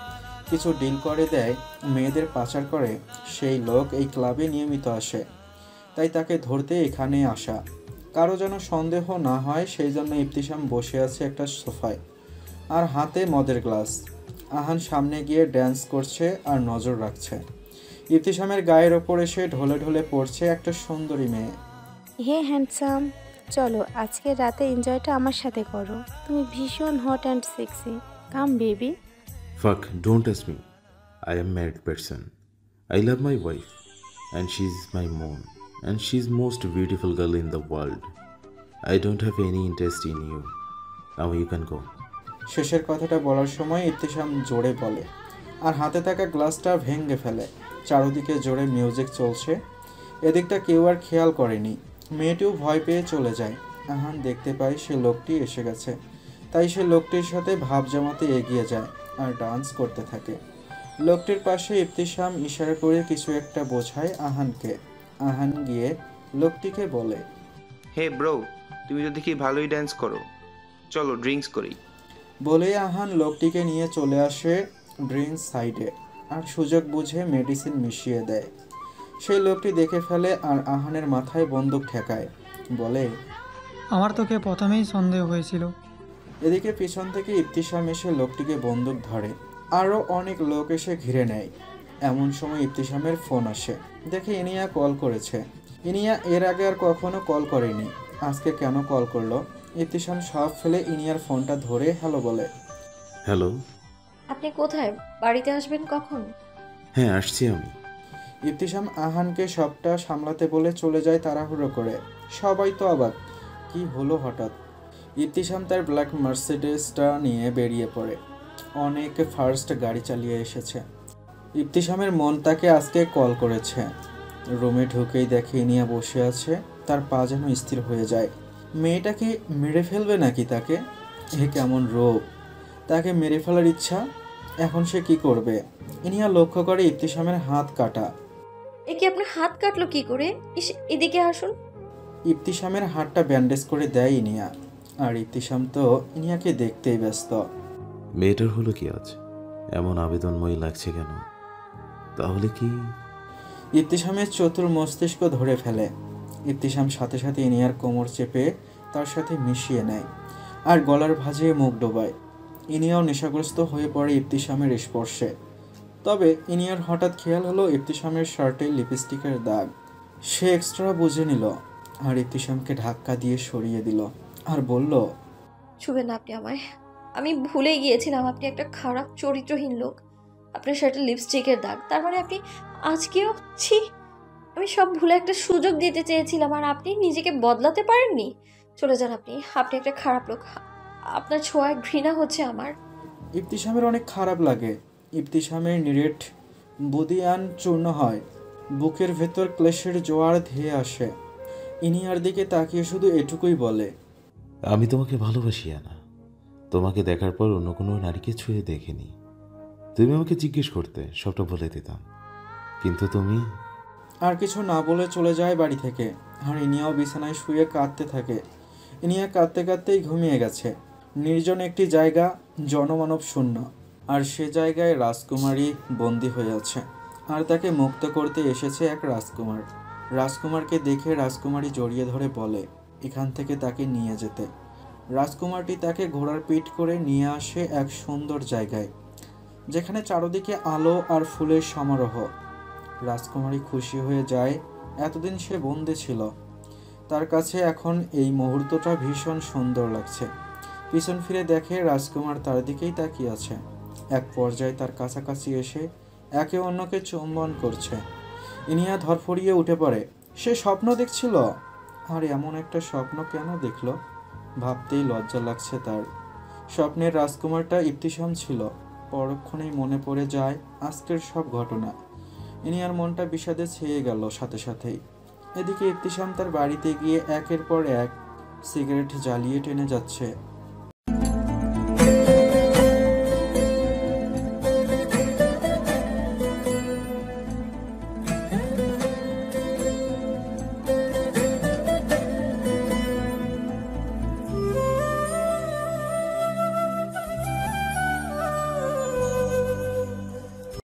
কিছু ডিল করে দেয়, মেয়েদের পাচার করে, সেই লোক এই ক্লাবে নিয়মিত আসে। তাই তাকে ধরতে এখানে আসা। কারো যেন সন্দেহ না হয় সেই জন্য ইবতিসাম বসে আছে একটা সোফায়, আর হাতে মদের গ্লাস। আহান সামনে গিয়ে ড্যান্স করছে আর নজর রাখছে। ইবতিসামের গায়ের ওপর এসে ঢলে ঢলে পড়ছে একটা সুন্দরী মেয়ে। হে হ্যান্ডসাম, চলো আজকে রাতে এনজয়টা আমার সাথে করো। তুমি ভীষণ hot and sexy. Come baby. Fuck, don't ask me. I am married person. I love my wife, and she's my mom, and she's most beautiful girl in the world. I don't have any interest in you. Now you can go. শেষের কথাটা বলার সময় ইবতিসাম জোরে বলে, আর হাতে থাকা গ্লাসটা ভেঙে ফেলে। চারদিকে জোরে মিউজিক চলছে। এদিকটা কেউ আর খেয়াল করেনি। মেয়েটিও ভয় পেয়ে চলে যায়। আহান দেখতে পায় সে লোকটি এসে গেছে, তাই সে লোকটির সাথে ভাব জমাতে এগিয়ে যায় আর ডান্স করতে থাকে। লোকটির পাশে ইবতিসাম ইশারা করে কিছু একটা বোঝায় আহানকে। আহান গিয়ে লোকটিকে বলে, হে ব্রো, তুমি তো দেখি ভালোই ড্যান্স করো, চলো ড্রিঙ্কস করি। বলে আহান লোকটিকে নিয়ে চলে আসে ড্রিঙ্কস সাইডে, আর সুযোগ বুঝে মেডিসিন মিশিয়ে দেয়। সেই লোকটি দেখে ফেলে আর আহানের মাথায় বন্দুক ঠেকায়, বলে, আমার তোকে প্রথমেই সন্দেহ হয়েছিল। এদিকে পিছন থেকে ইবতিসাম এসে লোকটিকে বন্দুক ধরে। আরও অনেক লোক এসে ঘিরে নেয়। এমন সময় ইবতিসামের ফোন আসে। দেখে ইনিয়া কল করেছে। ইনিয়া এর আগে আর কখনো কল করেনি, আজকে কেন কল করলো? ইবতিসাম সব ফেলে ইনিয়ার ফোনটা ধরে হ্যালো বলে। হ্যালো। আপনি কোথায়? বাড়িতে আসবেন কখন? হ্যাঁ, আসছি আমি। ইবতিসাম আহানকে সবটা সামলাতে বলে চলে যায় তাড়াহুড়ো করে। সবাই তো অবাক, কি হলো হঠাৎ? ইবতিসাম তার ব্ল্যাক মার্সিডিসটা নিয়ে বেরিয়ে পড়ে। অনেক ফার্স্ট গাড়ি চালিয়ে এসেছে। ইবতিসামের মন তাকে আজকে কল করেছে। রুমে ঢুকেই দেখে ইনিয়া বসে আছে, তার পা যেন স্থির হয়ে যায়। মেয়েটা কি মেরে ফেলবে নাকি তাকে? এ কেমন রোগ, তাকে মেরে ফেলার ইচ্ছা। এখন সে কি করবে? ইনিয়া লক্ষ্য করে ইবতিসামের হাত কাটা। এ কি আপনার হাত কাটলো কি করে? এদিকে আসুন। ইবতিসামের হাতটা ব্যান্ডেজ করে দেয় ইনিয়া। আর ইবতিসাম তো ইনিয়াকে দেখতেই ব্যস্ত। মেয়েটার হলো কি আজ? এমন আবেদনময়ী লাগছে কেন? তাহলে কি? ইবতিসামের চতুর মস্তিষ্ক ধরে ফেলে। ইবতিসাম সাথে সাথে ইনিয়ার কোমর চেপে তার সাথে মিশিয়ে নেয় আর গলার ভাঁজে মুখ ডোবায়। ইনিয়াও নেশাগ্রস্ত হয়ে পড়ে ইবতিসামের স্পর্শে। তবে ইনিয়ার হঠাৎ খেয়াল হলো ইবতিসামের শার্টে লিপস্টিকের দাগ। সে এক্সট্রা বুঝে নিল আর ইবতিসামকে ধাক্কা দিয়ে সরিয়ে দিল আর বলল, ছুবেন না আপনি আমায়। আমি ভুলে গিয়েছিলাম আপনি একটা খারাপ চরিত্রহীন লোক। আপনার শার্টে লিপস্টিকের দাগ, তার মানে আপনি আজকেও? ছি, আমি সব ভুলে একটা সুযোগ দিতে চেয়েছিলাম আর আপনি নিজেকে বদলাতে পারেননি। চলে যান আপনি, আপনি একটা খারাপ লোক। আপনার ছোঁয়ায় ঘৃণা হচ্ছে আমার। ইবতিসামের অনেক খারাপ লাগে। ইবতিসামের নিরেট বুদিয়ান চূর্ণ হয়, বুকের ভেতর ক্লেশের জোয়ার ধেয়ে আসে। ইনিয়ার দিকে তাকিয়ে শুধু এটুকুই বলে, আমি তোমাকে ভালোবাসি না। তোমাকে দেখার পর অন্য কোনো নারীকে ছুঁয়ে দেখিনি। তুমি আমাকে জিজ্ঞেস করতে, সবটা বলে দিতাম, কিন্তু তুমি। আর কিছু না বলে চলে যায় বাড়ি থেকে। আর ইনিয়াও বিছানায় শুয়ে কাঁদতে থাকে। ইনিয়া কাঁদতে কাঁদতেই ঘুমিয়ে গেছে। নির্জন একটি জায়গা, জনমানব শূন্য, আর সে জায়গায় রাজকুমারী বন্দী হয়ে আছে। আর তাকে মুক্ত করতে এসেছে এক রাজকুমার। রাজকুমারকে দেখে রাজকুমারী জড়িয়ে ধরে বলে এখান থেকে তাকে নিয়ে যেতে। রাজকুমারটি তাকে ঘোড়ার পিঠ করে নিয়ে আসে এক সুন্দর জায়গায়, যেখানে চারদিকে আলো আর ফুলের সমারোহ। রাজকুমারী খুশি হয়ে যায়। এতদিন সে বন্দী ছিল, তার কাছে এখন এই মুহূর্তটা ভীষণ সুন্দর লাগছে। পিছন ফিরে দেখে রাজকুমার তার দিকেই তাকিয়ে আছে। এক পর্যায়ে তার কাছাকাছি এসে একে অন্যকে চুম্বন করছে। ইনিয়া ধরফড়িয়ে উঠে পড়ে। সে স্বপ্ন দেখছিল। আর এমন একটা স্বপ্ন কেন দেখল? ভাবতেই লজ্জা লাগছে তার। স্বপ্নের রাজকুমারটা ইবতিসাম ছিল। পরক্ষণেই মনে পড়ে যায় আজকের সব ঘটনা। ইনিয়ার মনটা বিষাদে ছেয়ে গেল সাথে সাথেই। এদিকে ইবতিসাম তার বাড়িতে গিয়ে একের পর এক সিগারেট জ্বালিয়ে টেনে যাচ্ছে।